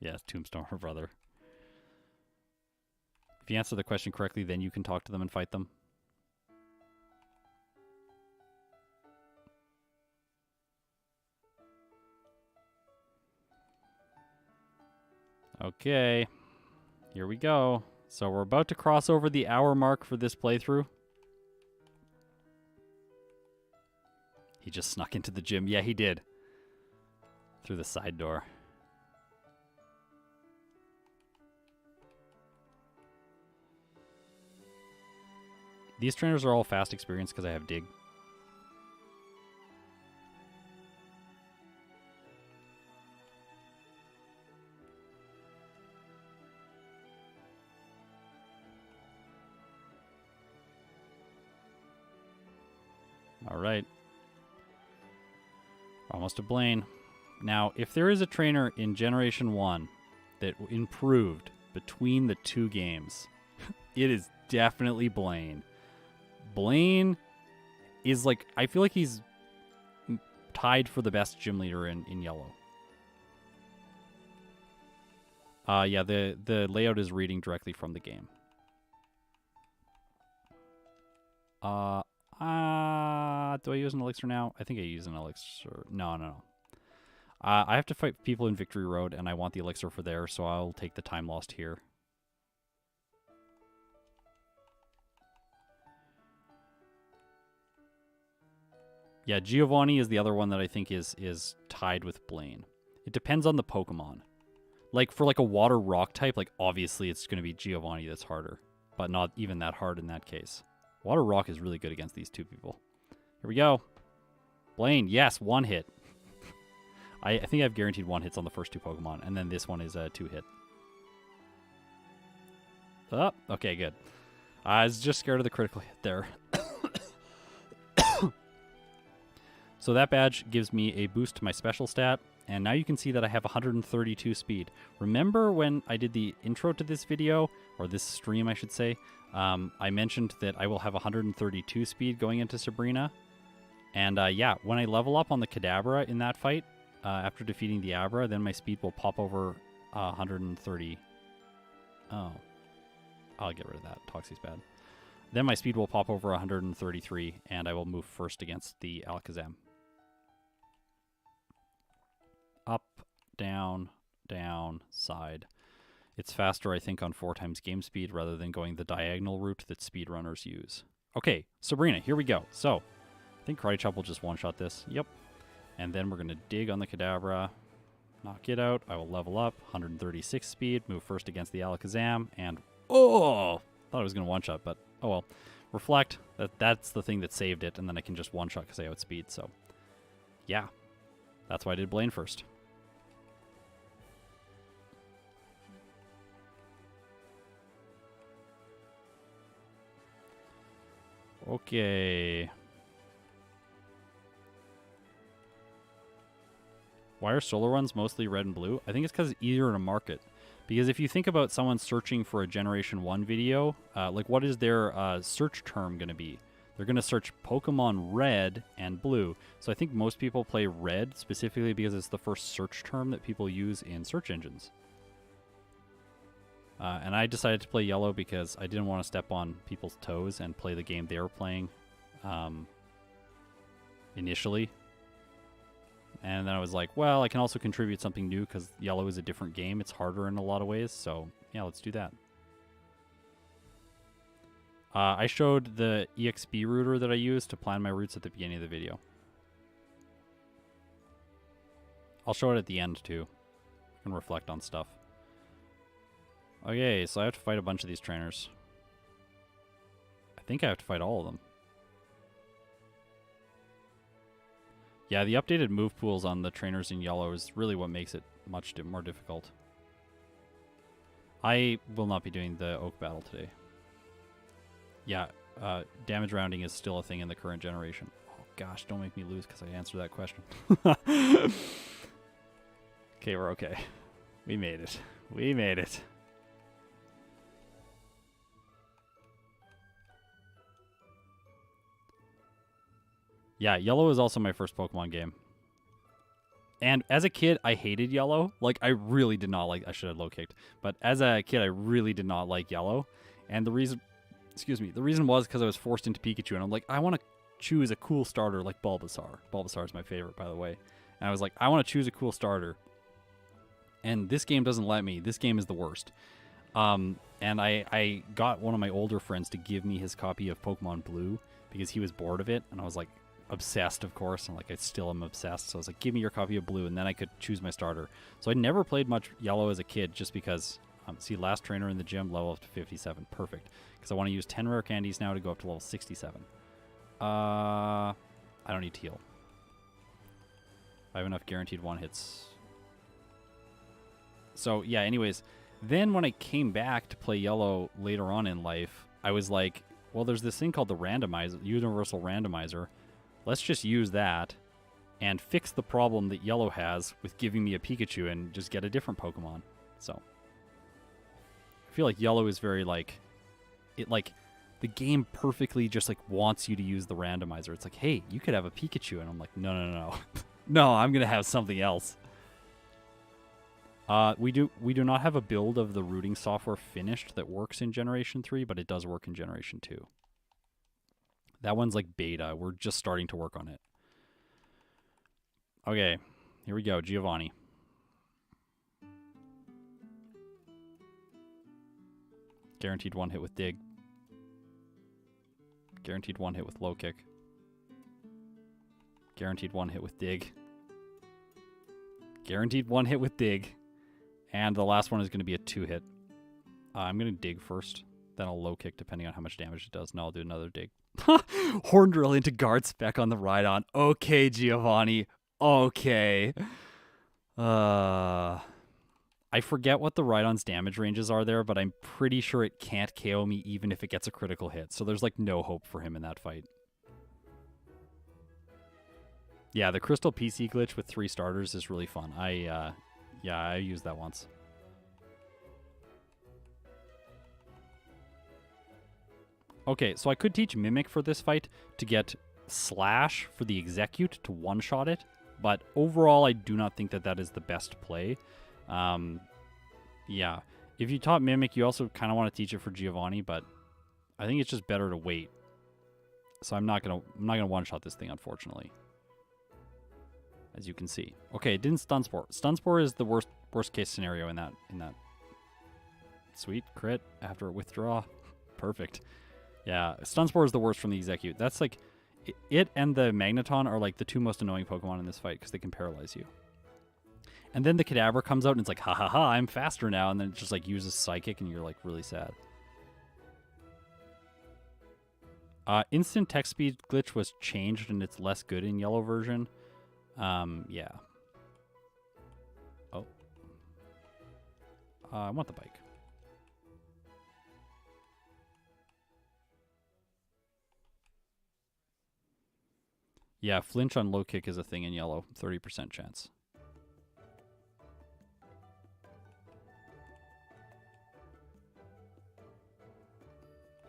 Yeah, Tombstone, her brother. If you answer the question correctly, then you can talk to them and fight them. Okay, here we go. So we're about to cross over the hour mark for this playthrough. He just snuck into the gym. Yeah, he did. Through the side door. These trainers are all fast experience because I have Dig. All right. Almost a Blaine. Now, if there is a trainer in Generation 1 that improved between the 2 games, it is definitely Blaine. Blaine is like, I feel like he's tied for the best gym leader in Yellow. Yeah, the layout is reading directly from the game. Do I use an elixir now? I think I use an elixir. No. I have to fight people in Victory Road, and I want the elixir for there, so I'll take the time lost here. Yeah, Giovanni is the other one that I think is tied with Blaine. It depends on the Pokemon. Like, for like a water rock type, like, obviously it's going to be Giovanni that's harder. But not even that hard in that case. Water rock is really good against these 2 people. Here we go. Blaine, yes, 1 hit. I think I've guaranteed 1 hits on the first 2 Pokemon, and then this one is a 2-hit. Oh, okay, good. I was just scared of the critical hit there. So that badge gives me a boost to my special stat, and now you can see that I have 132 speed. Remember when I did the intro to this video, or this stream I should say, I mentioned that I will have 132 speed going into Sabrina? And yeah, when I level up on the Kadabra in that fight, after defeating the Abra, then my speed will pop over 130. Oh. I'll get rid of that. Toxie's bad. Then my speed will pop over 133, and I will move first against the Alakazam. Up, down, down, side. It's faster, I think, on 4 times game speed rather than going the diagonal route that speedrunners use. Okay, Sabrina, here we go. So, I think Karate Chop will just one-shot this. Yep. And then we're going to dig on the Kadabra. Knock it out. I will level up. 136 speed. Move first against the Alakazam. And, oh! Thought I was going to one-shot, but oh well. Reflect. That's the thing that saved it. And then I can just one-shot because I outspeed. So, yeah. That's why I did Blaine first. Okay. Why are solar ones mostly red and blue? I think it's because it's easier to market. Because if you think about someone searching for a Generation 1 video, like what is their search term going to be? They're going to search Pokemon Red and Blue. So I think most people play Red specifically because it's the first search term that people use in search engines. And I decided to play Yellow because I didn't want to step on people's toes and play the game they were playing initially. And then I was like, well, I can also contribute something new because Yellow is a different game. It's harder in a lot of ways. So, yeah, let's do that. I showed the EXP router that I used to plan my routes at the beginning of the video. I'll show it at the end, too. I can reflect on stuff. Okay, so I have to fight a bunch of these trainers. I think I have to fight all of them. Yeah, the updated move pools on the trainers in Yellow is really what makes it much more difficult. I will not be doing the Oak battle today. Yeah, damage rounding is still a thing in the current generation. Oh gosh, don't make me lose because I answered that question. Okay, we're okay. We made it. We made it. Yeah, Yellow is also my first Pokemon game. And as a kid, I hated Yellow. Like, I really did not like... I should have low-kicked. But as a kid, I really did not like Yellow. And the reason... Excuse me. The reason was because I was forced into Pikachu. And I'm like, I want to choose a cool starter like Bulbasaur. Bulbasaur is my favorite, by the way. And I was like, I want to choose a cool starter. And this game doesn't let me. This game is the worst. And I got one of my older friends to give me his copy of Pokemon Blue because he was bored of it. And I was like... obsessed, of course, and like I still am obsessed. So I was like, give me your copy of Blue, and then I could choose my starter. So I never played much Yellow as a kid just because, see, last trainer in the gym, level up to 57. Perfect. Because I want to use 10 rare candies now to go up to level 67. I don't need to heal. I have enough guaranteed 1 hits. So yeah, anyways, then when I came back to play Yellow later on in life, I was like, well, there's this thing called the randomizer, universal randomizer. Let's just use that and fix the problem that Yellow has with giving me a Pikachu and just get a different Pokemon. So I feel like Yellow is very like the game perfectly just like wants you to use the randomizer. It's like, hey, you could have a Pikachu, and I'm like, no. No, I'm gonna have something else. We do not have a build of the routing software finished that works in Generation 3, but it does work in Generation 2. That one's like beta. We're just starting to work on it. Okay, here we go. Giovanni. Guaranteed 1 hit with Dig. Guaranteed 1 hit with Low Kick. Guaranteed 1 hit with Dig. Guaranteed 1 hit with Dig. And the last one is going to be a 2-hit. I'm going to Dig first. Then I'll Low Kick depending on how much damage it does. And I'll do another Dig. Horn Drill into Guard Spec on the Rhydon. Okay, Giovanni. Okay. I forget what the Rhydon's damage ranges are there, but I'm pretty sure it can't KO me even if it gets a critical hit. So there's like no hope for him in that fight. Yeah, the Crystal PC glitch with 3 starters is really fun. I used that once. Okay, so I could teach Mimic for this fight to get Slash for the Execute to one-shot it, but overall I do not think that that is the best play. Yeah, if you taught Mimic, you also kind of want to teach it for Giovanni, but I think it's just better to wait. So I'm not gonna one-shot this thing, unfortunately. As you can see. Okay, it didn't Stun Spore. Stun Spore is the worst case scenario in that. Sweet crit after a withdraw. Perfect. Yeah, Stun Spore is the worst from the Execute. That's like, it and the Magneton are like the 2 most annoying Pokemon in this fight because they can paralyze you. And then the Kadabra comes out and it's like, ha ha ha, I'm faster now. And then it just like uses Psychic and you're like really sad. Instant text speed glitch was changed and it's less good in yellow version. Yeah. Oh. I want the bike. Yeah, flinch on low kick is a thing in yellow. 30% chance.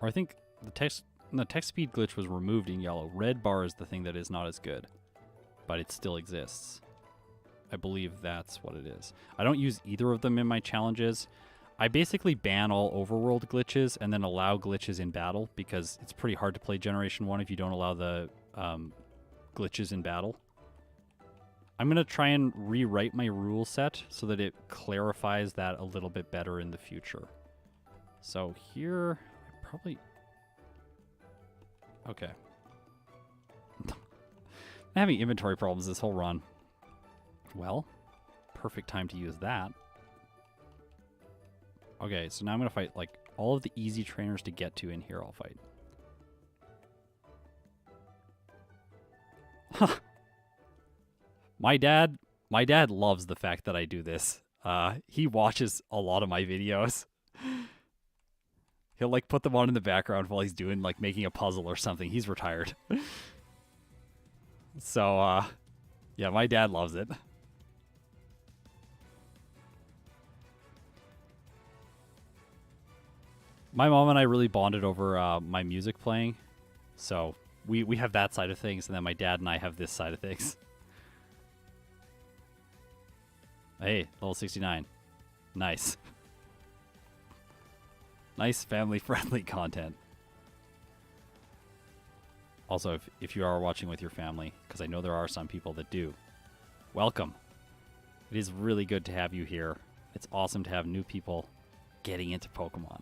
Or I think the text speed glitch was removed in yellow. Red bar is the thing that is not as good, but it still exists. I believe that's what it is. I don't use either of them in my challenges. I basically ban all overworld glitches and then allow glitches in battle because it's pretty hard to play Generation 1 if you don't allow the glitches in battle. I'm going to try and rewrite my rule set so that it clarifies that a little bit better in the future. So here, I probably... Okay. I'm having inventory problems this whole run. Well, perfect time to use that. Okay, so now I'm going to fight, like, all of the easy trainers to get to in here I'll fight. My dad loves the fact that I do this. He watches a lot of my videos. He'll like put them on in the background while he's doing like making a puzzle or something. He's retired. So yeah, my dad loves it. My mom and I really bonded over my music playing. So we have that side of things, and then my dad and I have this side of things. Hey, level 69. Nice. Nice family-friendly content. Also, if you are watching with your family, because I know there are some people that do, welcome. It is really good to have you here. It's awesome to have new people getting into Pokemon.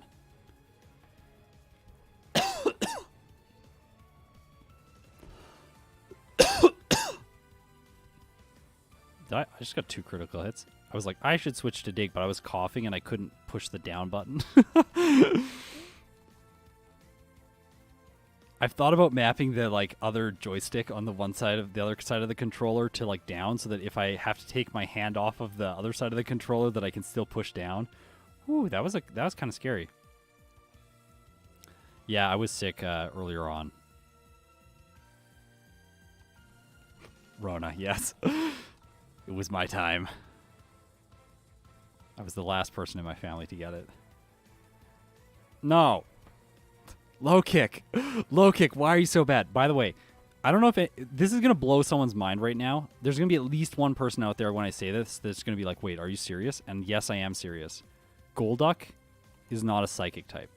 I just got 2 critical hits. I was like, I should switch to Dig, but I was coughing and I couldn't push the down button. I've thought about mapping the like other joystick on the one side of the other side of the controller to like down, so that if I have to take my hand off of the other side of the controller, that I can still push down. Ooh, that was kind of scary. Yeah, I was sick earlier on. Rona, yes. It was my time. I was the last person in my family to get it. No. Low kick. Low kick. Why are you so bad? By the way, I don't know if this is going to blow someone's mind right now. There's going to be at least one person out there when I say this that's going to be like, wait, are you serious? And yes, I am serious. Golduck is not a psychic type.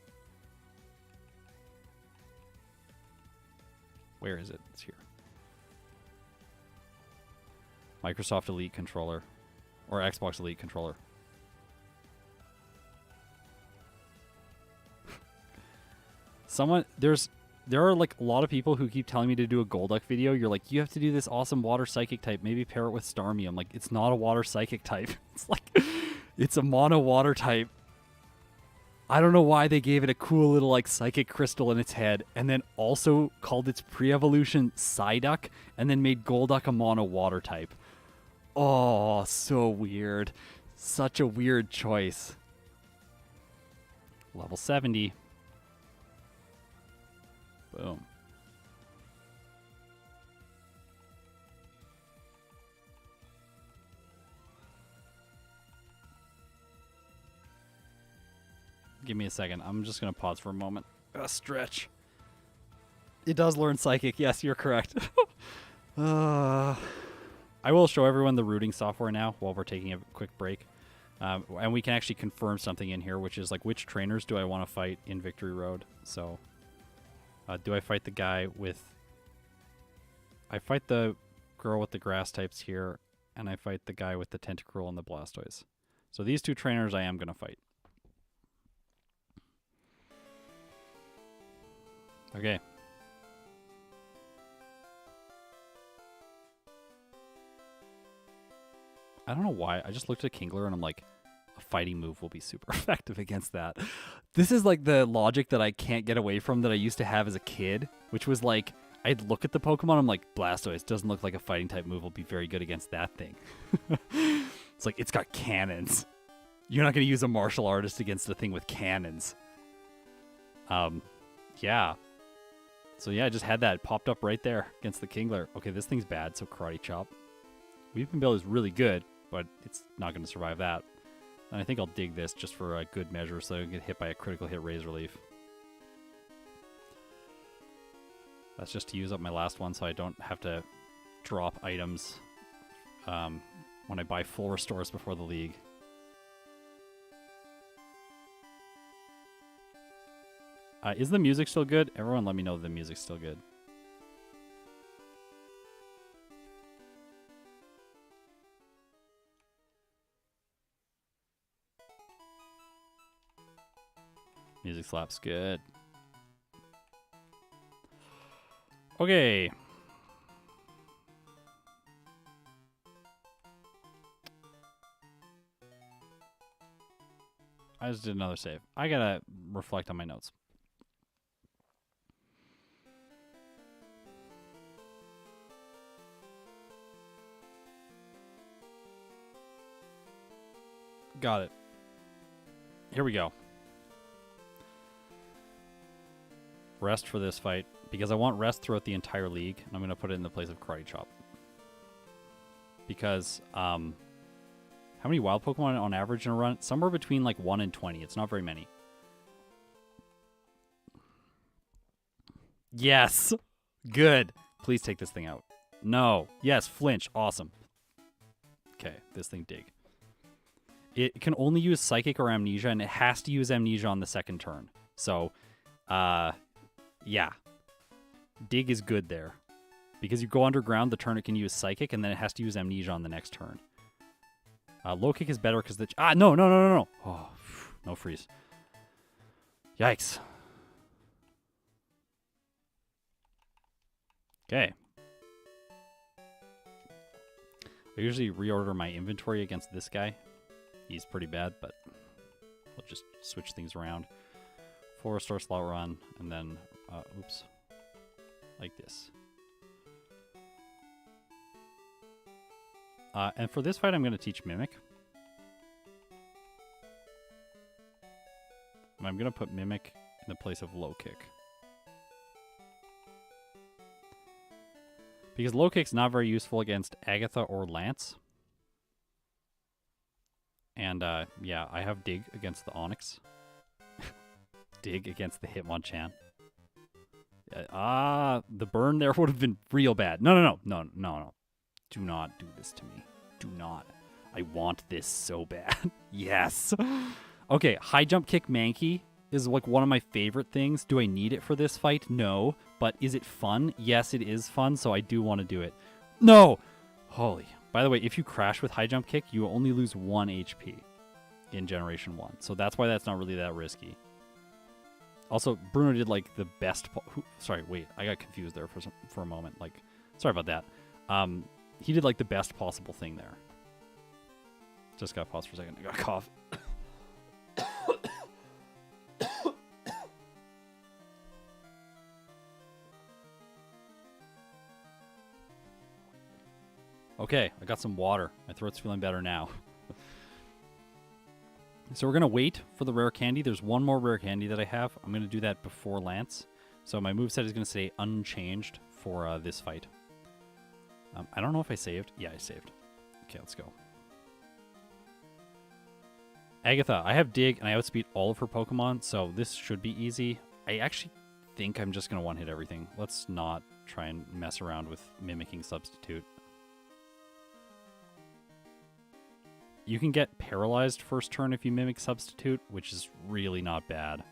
Where is it? It's here. Microsoft Elite controller. Or Xbox Elite controller. There are like a lot of people who keep telling me to do a Golduck video. You're like, you have to do this awesome water psychic type. Maybe pair it with Starmie. I'm like, it's not a water psychic type. It's like, it's a mono water type. I don't know why they gave it a cool little like psychic crystal in its head, and then also called its pre-evolution Psyduck, and then made Golduck a mono water type. Oh, so weird. Such a weird choice. Level 70. Boom. Give me a second. I'm just going to pause for a moment. Stretch. It does learn Psychic. Yes, you're correct. I will show everyone the routing software now while we're taking a quick break. And we can actually confirm something in here, which is like which trainers do I want to fight in Victory Road. So do I fight the guy with... I fight the girl with the grass types here, and I fight the guy with the Tentacruel and the Blastoise. So these two trainers I am going to fight. Okay. I don't know why. I just looked at Kingler and I'm like, a fighting move will be super effective against that. This is like the logic that I can't get away from that I used to have as a kid, which was like, I'd look at the Pokemon, I'm like, Blastoise doesn't look like a fighting type move will be very good against that thing. It's like, it's got cannons. You're not going to use a martial artist against a thing with cannons. Yeah. So yeah, I just had that popped up right there against the Kingler. Okay, this thing's bad, so Karate Chop. Weeping Bell is really good, but it's not going to survive that. And I think I'll dig this just for a good measure so I don't get hit by a critical hit Razor Leaf. That's just to use up my last one so I don't have to drop items when I buy full restores before the league. Is the music still good? Everyone let me know the music's still good. Music slaps good. Okay. I just did another save. I gotta reflect on my notes. Got it. Here we go. Rest for this fight, because I want rest throughout the entire league, and I'm going to put it in the place of Karate Chop. Because, how many wild Pokemon on average in a run? Somewhere between like 1 and 20. It's not very many. Yes! Good. Please take this thing out. No. Yes, flinch. Awesome. Okay, this thing dig. It can only use Psychic or Amnesia, and it has to use Amnesia on the second turn. So, yeah. Dig is good there. Because you go underground, the turn it can use Psychic, and then it has to use Amnesia on the next turn. Low kick is better because the... no. Oh, no freeze. Yikes. Okay. I usually reorder my inventory against this guy. He's pretty bad, but we'll just switch things around. Full restore slot run, and then, oops, like this. And for this fight, I'm going to teach Mimic. And I'm going to put Mimic in the place of Low Kick. Because Low Kick's not very useful against Agatha or Lance. And, yeah, I have Dig against the Onix. Dig against the Hitmonchan. The burn there would have been real bad. No. Do not do this to me. Do not. I want this so bad. Yes. Okay, high jump kick Mankey is like one of my favorite things. Do I need it for this fight? No. But is it fun? Yes, it is fun, so I do want to do it. No! Holy. By the way, if you crash with high jump kick, you only lose 1 HP in Generation 1. So that's why that's not really that risky. Also, Bruno did like the best... Sorry, wait. I got confused there for a moment. Like, sorry about that. He did like the best possible thing there. Just got to pause for a second. I got a cough. Okay, I got some water. My throat's feeling better now. So we're going to wait for the rare candy. There's one more rare candy that I have. I'm going to do that before Lance. So my moveset is going to stay unchanged for this fight. I don't know if I saved. Yeah, I saved. Okay, let's go. Agatha, I have Dig, and I outspeed all of her Pokemon, so this should be easy. I actually think I'm just going to one-hit everything. Let's not try and mess around with mimicking Substitute. You can get paralyzed first turn if you mimic Substitute, which is really not bad.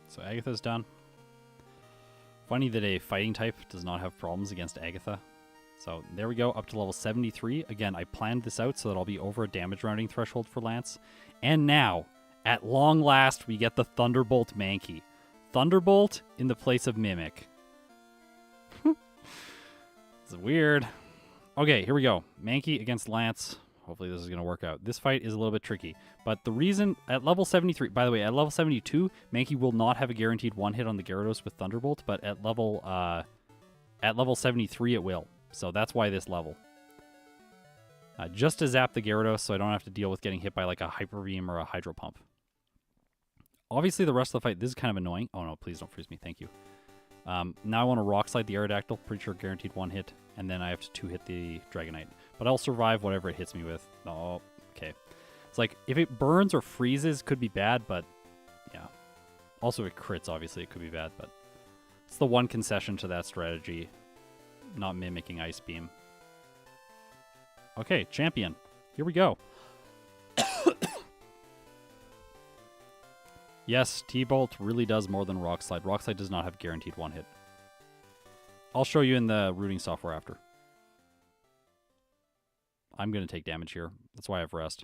So Agatha's done. Funny that a fighting type does not have problems against Agatha. So there we go, up to level 73. Again, I planned this out so that I'll be over a damage rounding threshold for Lance. And now, at long last, we get the Thunderbolt Mankey. Thunderbolt in the place of Mimic. It's weird. Okay, here we go. Mankey against Lance. Hopefully this is going to work out. This fight is a little bit tricky. But the reason, at level 73, by the way, at level 72, Mankey will not have a guaranteed one hit on the Gyarados with Thunderbolt, but at level 73 it will. So that's why this level. Just to zap the Gyarados so I don't have to deal with getting hit by like a Hyper Beam or a Hydro Pump. Obviously the rest of the fight, this is kind of annoying. Oh no, please don't freeze me, thank you. Now I want to Rock Slide the Aerodactyl, pretty sure guaranteed one hit, and then I have to two-hit the Dragonite. But I'll survive whatever it hits me with. Oh, okay. It's like, if it burns or freezes, could be bad, but yeah. Also, it crits, obviously, it could be bad, but it's the one concession to that strategy, not mimicking Ice Beam. Okay, champion. Here we go. Yes, T-Bolt really does more than Rock Slide. Rock Slide does not have guaranteed one hit. I'll show you in the routing software after. I'm going to take damage here. That's why I have Rest.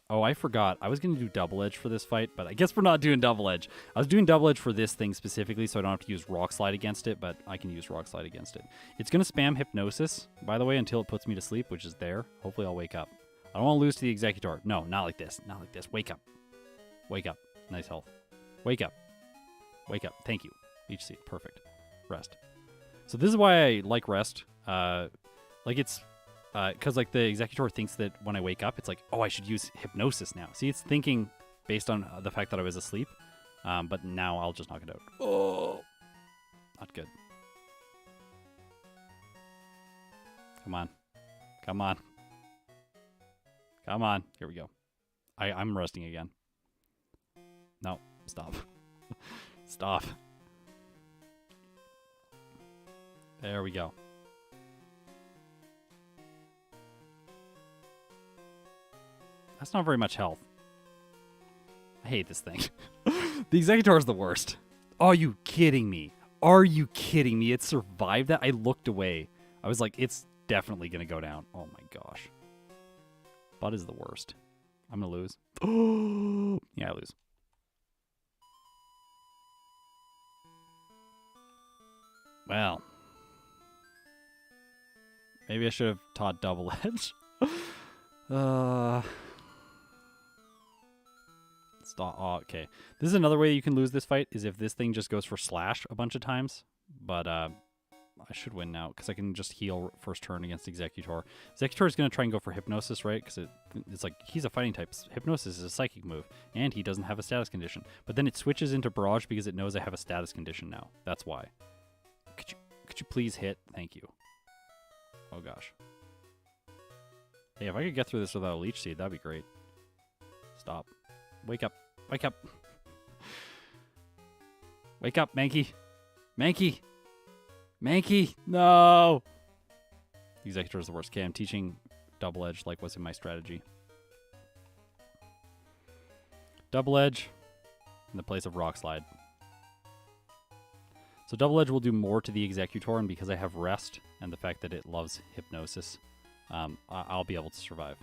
Oh, I forgot. I was going to do Double Edge for this fight, but I guess we're not doing Double Edge. I was doing Double Edge for this thing specifically, so I don't have to use Rock Slide against it, but I can use Rock Slide against it. It's going to spam Hypnosis, by the way, until it puts me to sleep, which is there. Hopefully I'll wake up. I don't want to lose to the Executor. No, not like this. Not like this. Wake up. Wake up. Nice health. Wake up. Wake up. Thank you. Each seat. Perfect. Rest. So this is why I like Rest. Like it's... Because like the Executor thinks that when I wake up, it's like, oh, I should use Hypnosis now. See, it's thinking based on the fact that I was asleep. But now I'll just knock it out. Oh, not good. Come on. Come on. Come on. Here we go. I'm resting again. No, stop. Stop. There we go. That's not very much health. I hate this thing. The Executor is the worst. Are you kidding me? Are you kidding me? It survived that? I looked away. I was like, it's definitely going to go down. Oh my gosh. Bud is the worst. I'm going to lose. Yeah, I lose. Well. Maybe I should have taught Double Edge. Stop. Oh, okay. This is another way you can lose this fight, is if this thing just goes for Slash a bunch of times. But I should win now, because I can just heal first turn against Executor. Executor is going to try and go for Hypnosis, right? Because it's like, he's a fighting type. Hypnosis is a psychic move, and he doesn't have a status condition. But then it switches into Barrage because it knows I have a status condition now. That's why. Could you please hit? Thank you. Oh, gosh. Hey, if I could get through this without a Leech Seed, that'd be great. Stop. Wake up. Wake up. Wake up, Mankey. Mankey. Mankey. No. Executor is the worst. Okay, I'm teaching Double Edge like what's in my strategy. Double Edge in the place of Rock Slide. So Double Edge will do more to the Executor, and because I have Rest and the fact that it loves Hypnosis, I'll be able to survive.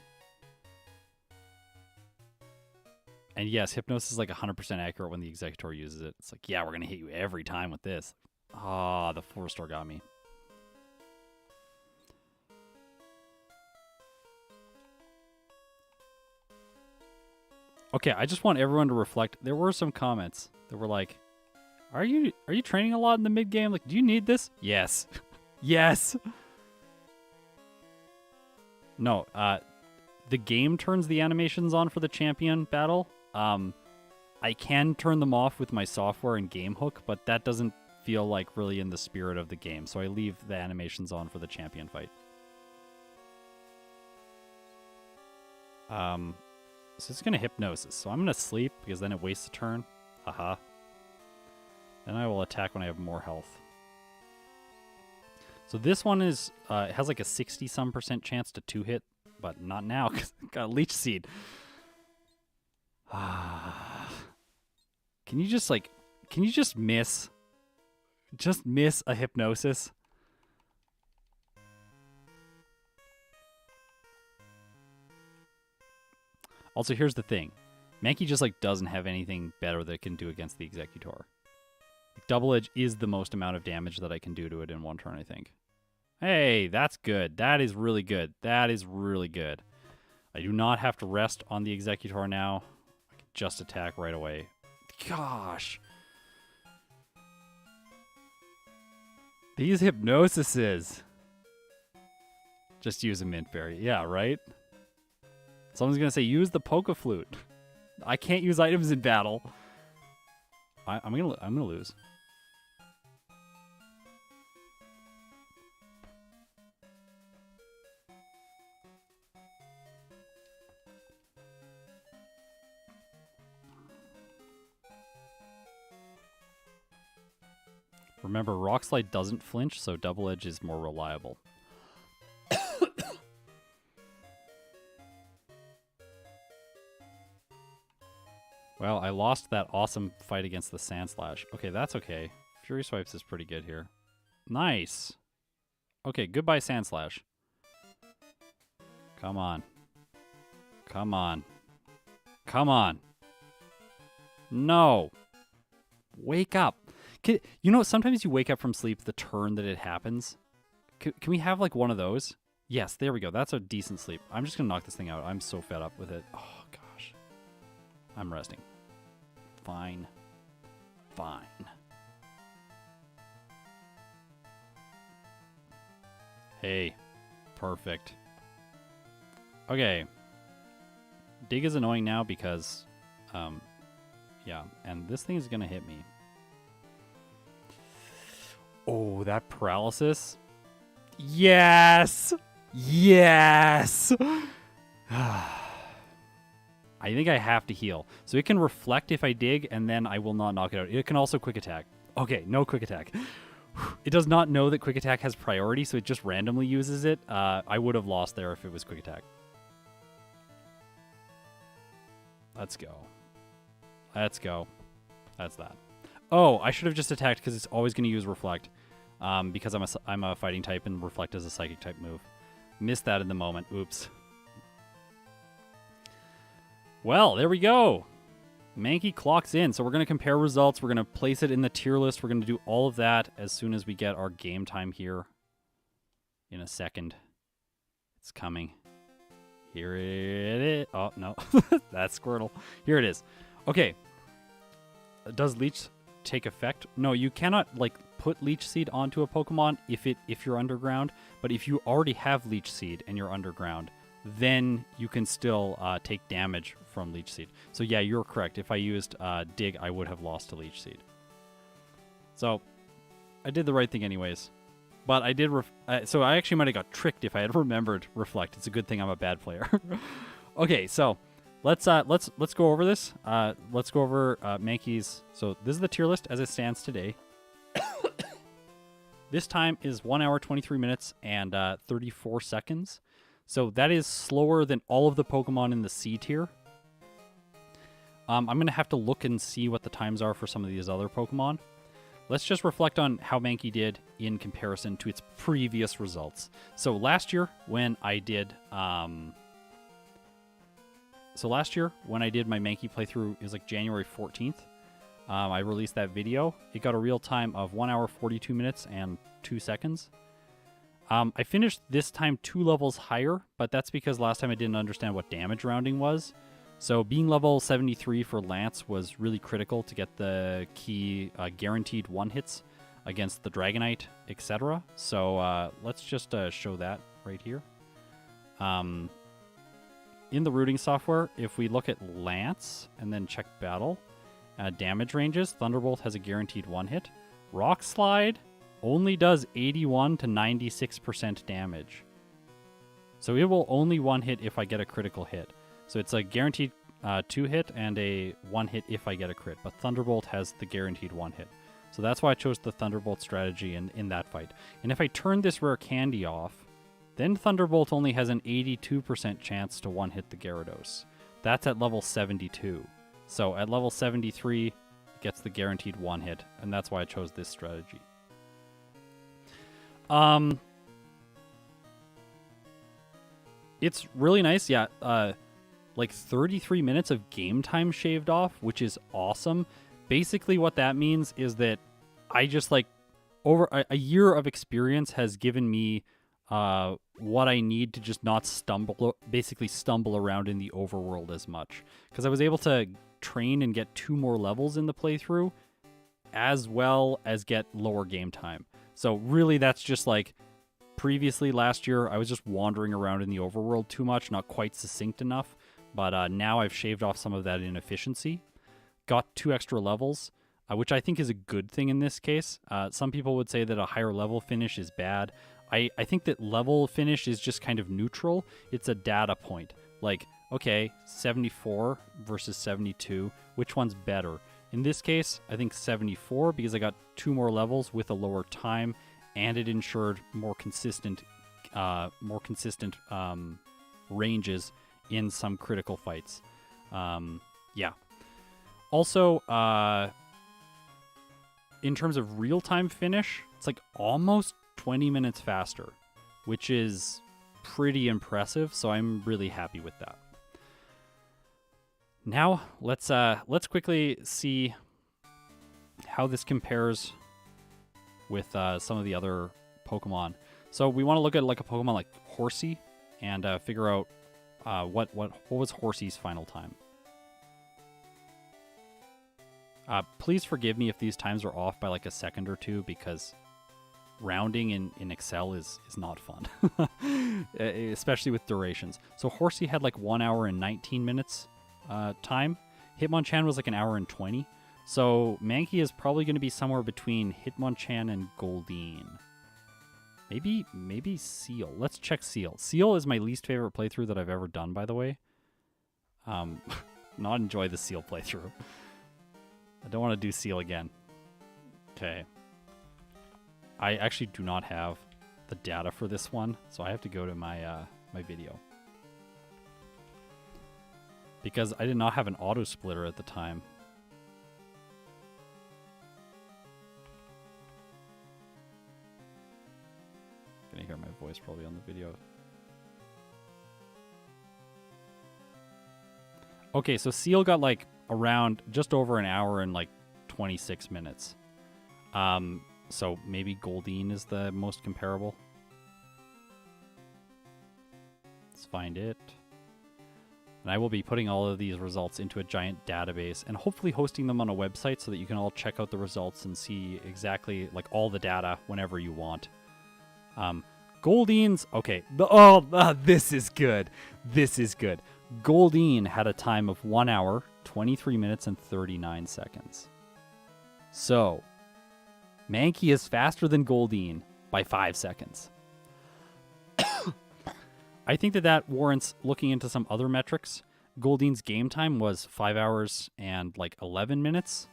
And yes, Hypnosis is like 100% accurate when the Executor uses it. It's like, yeah, we're going to hit you every time with this. Ah, the Full Restore got me. Okay, I just want everyone to reflect. There were some comments that were like, are you training a lot in the mid game? Like, do you need this? Yes. Yes. No, the game turns the animations on for the champion battle. I can turn them off with my software and game hook, but that doesn't feel like really in the spirit of the game. So I leave the animations on for the champion fight. So it's going to hypnosis. So I'm going to sleep because then it wastes a turn. Haha. Then I will attack when I have more health. So this one is it has like a 60-some% chance to 2-hit, but not now because I got a leech seed. Can you just miss? Just miss a hypnosis? Also, here's the thing. Mankey just like doesn't have anything better that it can do against the Executor. Like, Double Edge is the most amount of damage that I can do to it in one turn, I think. Hey, that's good. That is really good. That is really good. I do not have to rest on the Executor now. I can just attack right away. Gosh. These hypnosises. Just use a mint berry. Yeah, right? Someone's going to say, use the Poke Flute. I can't use items in battle. I'm gonna lose. Remember, Rock Slide doesn't flinch, so Double Edge is more reliable. Well, I lost that awesome fight against the Sand Slash. Okay, that's okay. Fury Swipes is pretty good here. Nice. Okay, goodbye Sand Slash. Come on. Come on. Come on. No. Wake up. You know, sometimes you wake up from sleep the turn that it happens. Can we have like one of those? Yes, there we go. That's a decent sleep. I'm just going to knock this thing out. I'm so fed up with it. Oh, gosh. I'm resting. Fine. Fine. Hey. Perfect. Okay. Dig is annoying now because, yeah, and this thing is going to hit me. Oh, that paralysis. Yes! Yes! I think I have to heal. So it can reflect if I dig, and then I will not knock it out. It can also quick attack. Okay, no quick attack. It does not know that quick attack has priority, so it just randomly uses it. I would have lost there if it was quick attack. Let's go. Let's go. That's that. Oh, I should have just attacked because it's always going to use reflect. Because I'm a fighting type and reflect is a psychic type move. Missed that in the moment. Oops. Well, there we go. Mankey clocks in. So we're going to compare results. We're going to place it in the tier list. We're going to do all of that as soon as we get our game time here. In a second. It's coming. Here it is. Oh, no. That's Squirtle. Here it is. Okay. Does Leech take effect? No, you cannot, like, put Leech Seed onto a Pokemon if you're underground. But if you already have Leech Seed and you're underground, then you can still take damage from Leech Seed. So yeah, you're correct. If I used Dig, I would have lost to Leech Seed. So I did the right thing anyways. But I did. So I actually might have got tricked if I had remembered Reflect. It's a good thing I'm a bad player. Okay, so let's go over this. Let's go over Mankey's. So this is the tier list as it stands today. This time is 1 hour 23 minutes and 34 seconds. So that is slower than all of the Pokemon in the C tier. I'm going to have to look and see what the times are for some of these other Pokemon. Let's just reflect on how Mankey did in comparison to its previous results. So last year when I did my Mankey playthrough, it was like January 14th. I released that video. It got a real time of 1 hour 42 minutes and 2 seconds. I finished this time 2 levels higher, but that's because last time I didn't understand what damage rounding was. So being level 73 for Lance was really critical to get the key guaranteed one-hits against the Dragonite, etc. So let's just show that right here. In the routing software, if we look at Lance and then check battle, damage ranges, Thunderbolt has a guaranteed one-hit. Rock Slide only does 81 to 96% damage. So it will only one-hit if I get a critical hit. So it's a guaranteed 2-hit and a 1-hit if I get a crit. But Thunderbolt has the guaranteed 1-hit. So that's why I chose the Thunderbolt strategy in that fight. And if I turn this rare candy off, then Thunderbolt only has an 82% chance to one-hit the Gyarados. That's at level 72. So at level 73, it gets the guaranteed one-hit. And that's why I chose this strategy. It's really nice, yeah. Like 33 minutes of game time shaved off, which is awesome. Basically what that means is that I just like over a year of experience has given me what I need to just not basically stumble around in the overworld as much. Because I was able to train and get 2 more levels in the playthrough, as well as get lower game time. So really that's just like, previously last year I was just wandering around in the overworld too much, not quite succinct enough. But now I've shaved off some of that inefficiency. Got 2 extra levels, which I think is a good thing in this case. Some people would say that a higher level finish is bad. I think that level finish is just kind of neutral. It's a data point. Like, okay, 74 versus 72, which one's better? In this case, I think 74 because I got 2 more levels with a lower time, and it ensured more consistent ranges in some critical fights. Yeah. Also, in terms of real-time finish, it's like almost 20 minutes faster, which is pretty impressive, so I'm really happy with that. Now, let's quickly see how this compares with some of the other Pokemon. So we want to look at like a Pokemon like Horsey and figure out what was Horsey's final time. Please forgive me if these times are off by like a second or two, because rounding in Excel is not fun, especially with durations. So Horsey had like 1 hour and 19 minutes time. Hitmonchan was like an hour and 20. So Mankey is probably going to be somewhere between Hitmonchan and Goldeen. Maybe Seal. Let's check Seal. Seal is my least favorite playthrough that I've ever done, by the way. Not enjoy the Seal playthrough. I don't want to do Seal again. Okay. I actually do not have the data for this one, so I have to go to my my video. Because I did not have an auto splitter at the time. Gonna hear my voice probably on the video. Okay, so Seal got like around just over an hour and like 26 minutes. So maybe Goldeen is the most comparable. Let's find it. And I will be putting all of these results into a giant database and hopefully hosting them on a website so that you can all check out the results and see exactly like all the data whenever you want. Goldeen's, okay. This is good. This is good. Goldeen had a time of 1 hour, 23 minutes, and 39 seconds. So, Mankey is faster than Goldeen by 5 seconds. I think that warrants looking into some other metrics. Goldeen's game time was 5 hours and like 11 minutes.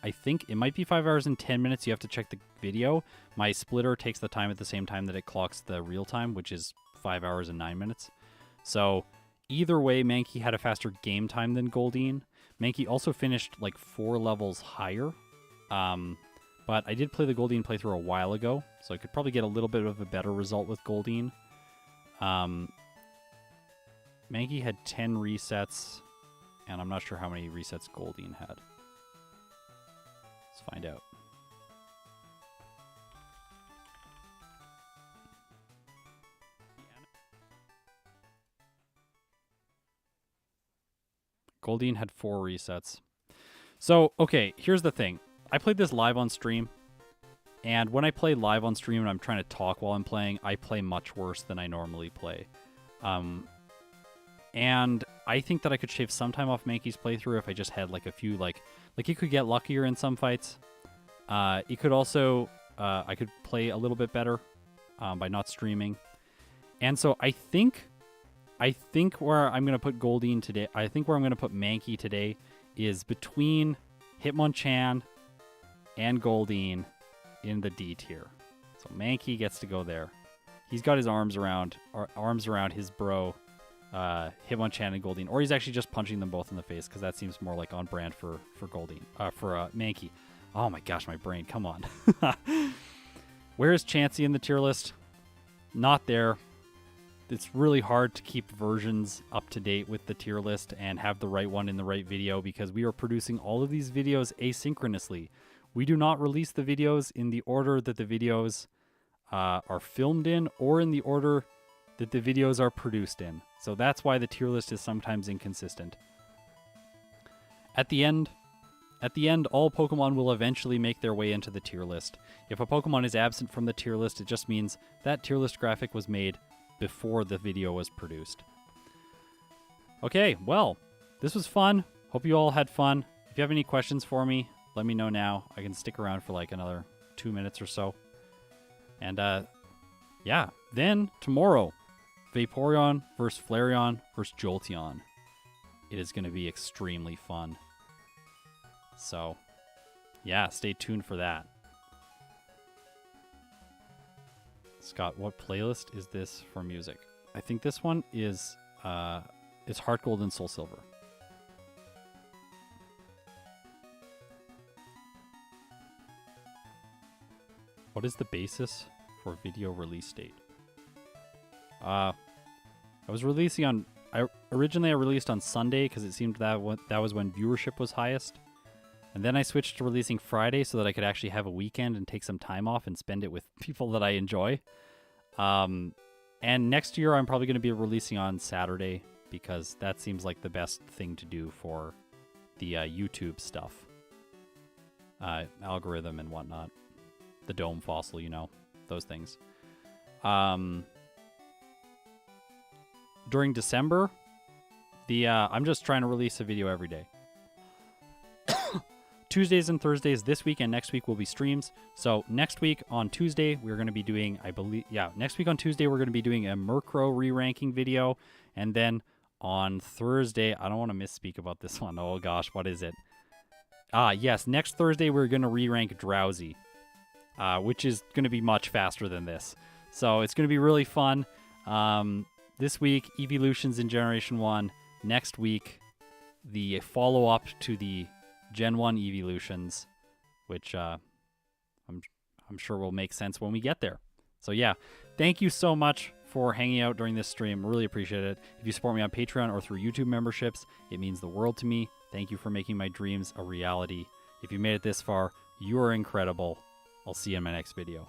I think it might be 5 hours and 10 minutes. You have to check the video. My splitter takes the time at the same time that it clocks the real time, which is 5 hours and 9 minutes. So either way, Mankey had a faster game time than Goldeen. Mankey also finished like 4 levels higher. But I did play the Goldeen playthrough a while ago, so I could probably get a little bit of a better result with Goldeen. Mankey had 10 resets, and I'm not sure how many resets Goldeen had. Let's find out. Goldeen had 4 resets. So, okay, here's the thing. I played this live on stream, and when I play live on stream and I'm trying to talk while I'm playing, I play much worse than I normally play. And I think that I could shave some time off Mankey's playthrough if I just had like a few, like he could get luckier in some fights. He could also, I could play a little bit better by not streaming. And so I think where I'm going to put Goldeen today, I think where I'm going to put Mankey today is between Hitmonchan and Goldeen in the D tier. So Mankey gets to go there. He's got his arms around his bro, Hitmonchan and Goldeen, or he's actually just punching them both in the face because that seems more like on brand for Goldeen, for Mankey. Oh my gosh, my brain! Come on. Where is Chansey in the tier list? Not there. It's really hard to keep versions up to date with the tier list and have the right one in the right video because we are producing all of these videos asynchronously. We do not release the videos in the order that the videos are filmed in or in the order that the videos are produced in. So that's why the tier list is sometimes inconsistent. At the end, all Pokemon will eventually make their way into the tier list. If a Pokemon is absent from the tier list, it just means that tier list graphic was made before the video was produced. Okay, well, this was fun. Hope you all had fun. If you have any questions for me, let me know now. I can stick around for like another 2 minutes or so. And yeah, then tomorrow, Vaporeon versus Flareon versus Jolteon. It is going to be extremely fun. So, yeah, stay tuned for that. Scott, what playlist is this for music? I think this one is it's Heart Gold and Soul Silver. What is the basis for video release date? I was releasing on originally I released on Sunday because it seemed that was when viewership was highest. And then I switched to releasing Friday so that I could actually have a weekend and take some time off and spend it with people that I enjoy. And next year I'm probably going to be releasing on Saturday because that seems like the best thing to do for the YouTube stuff. Algorithm and whatnot. The dome fossil, you know, those things. During December, I'm just trying to release a video every day. Tuesdays and Thursdays this week and next week will be streams. So next week on Tuesday, we're going to be doing, next week on Tuesday, we're going to be doing a Murkrow re-ranking video. And then on Thursday, I don't want to misspeak about this one. Oh gosh, what is it? Yes, next Thursday, we're going to re-rank Drowsy, which is going to be much faster than this. So it's going to be really fun. This week, Evolutions in Generation 1. Next week, the follow-up to the Gen 1 Evolutions, which I'm sure will make sense when we get there. So yeah, thank you so much for hanging out during this stream. Really appreciate it. If you support me on Patreon or through YouTube memberships, it means the world to me. Thank you for making my dreams a reality. If you made it this far, you are incredible. I'll see you in my next video.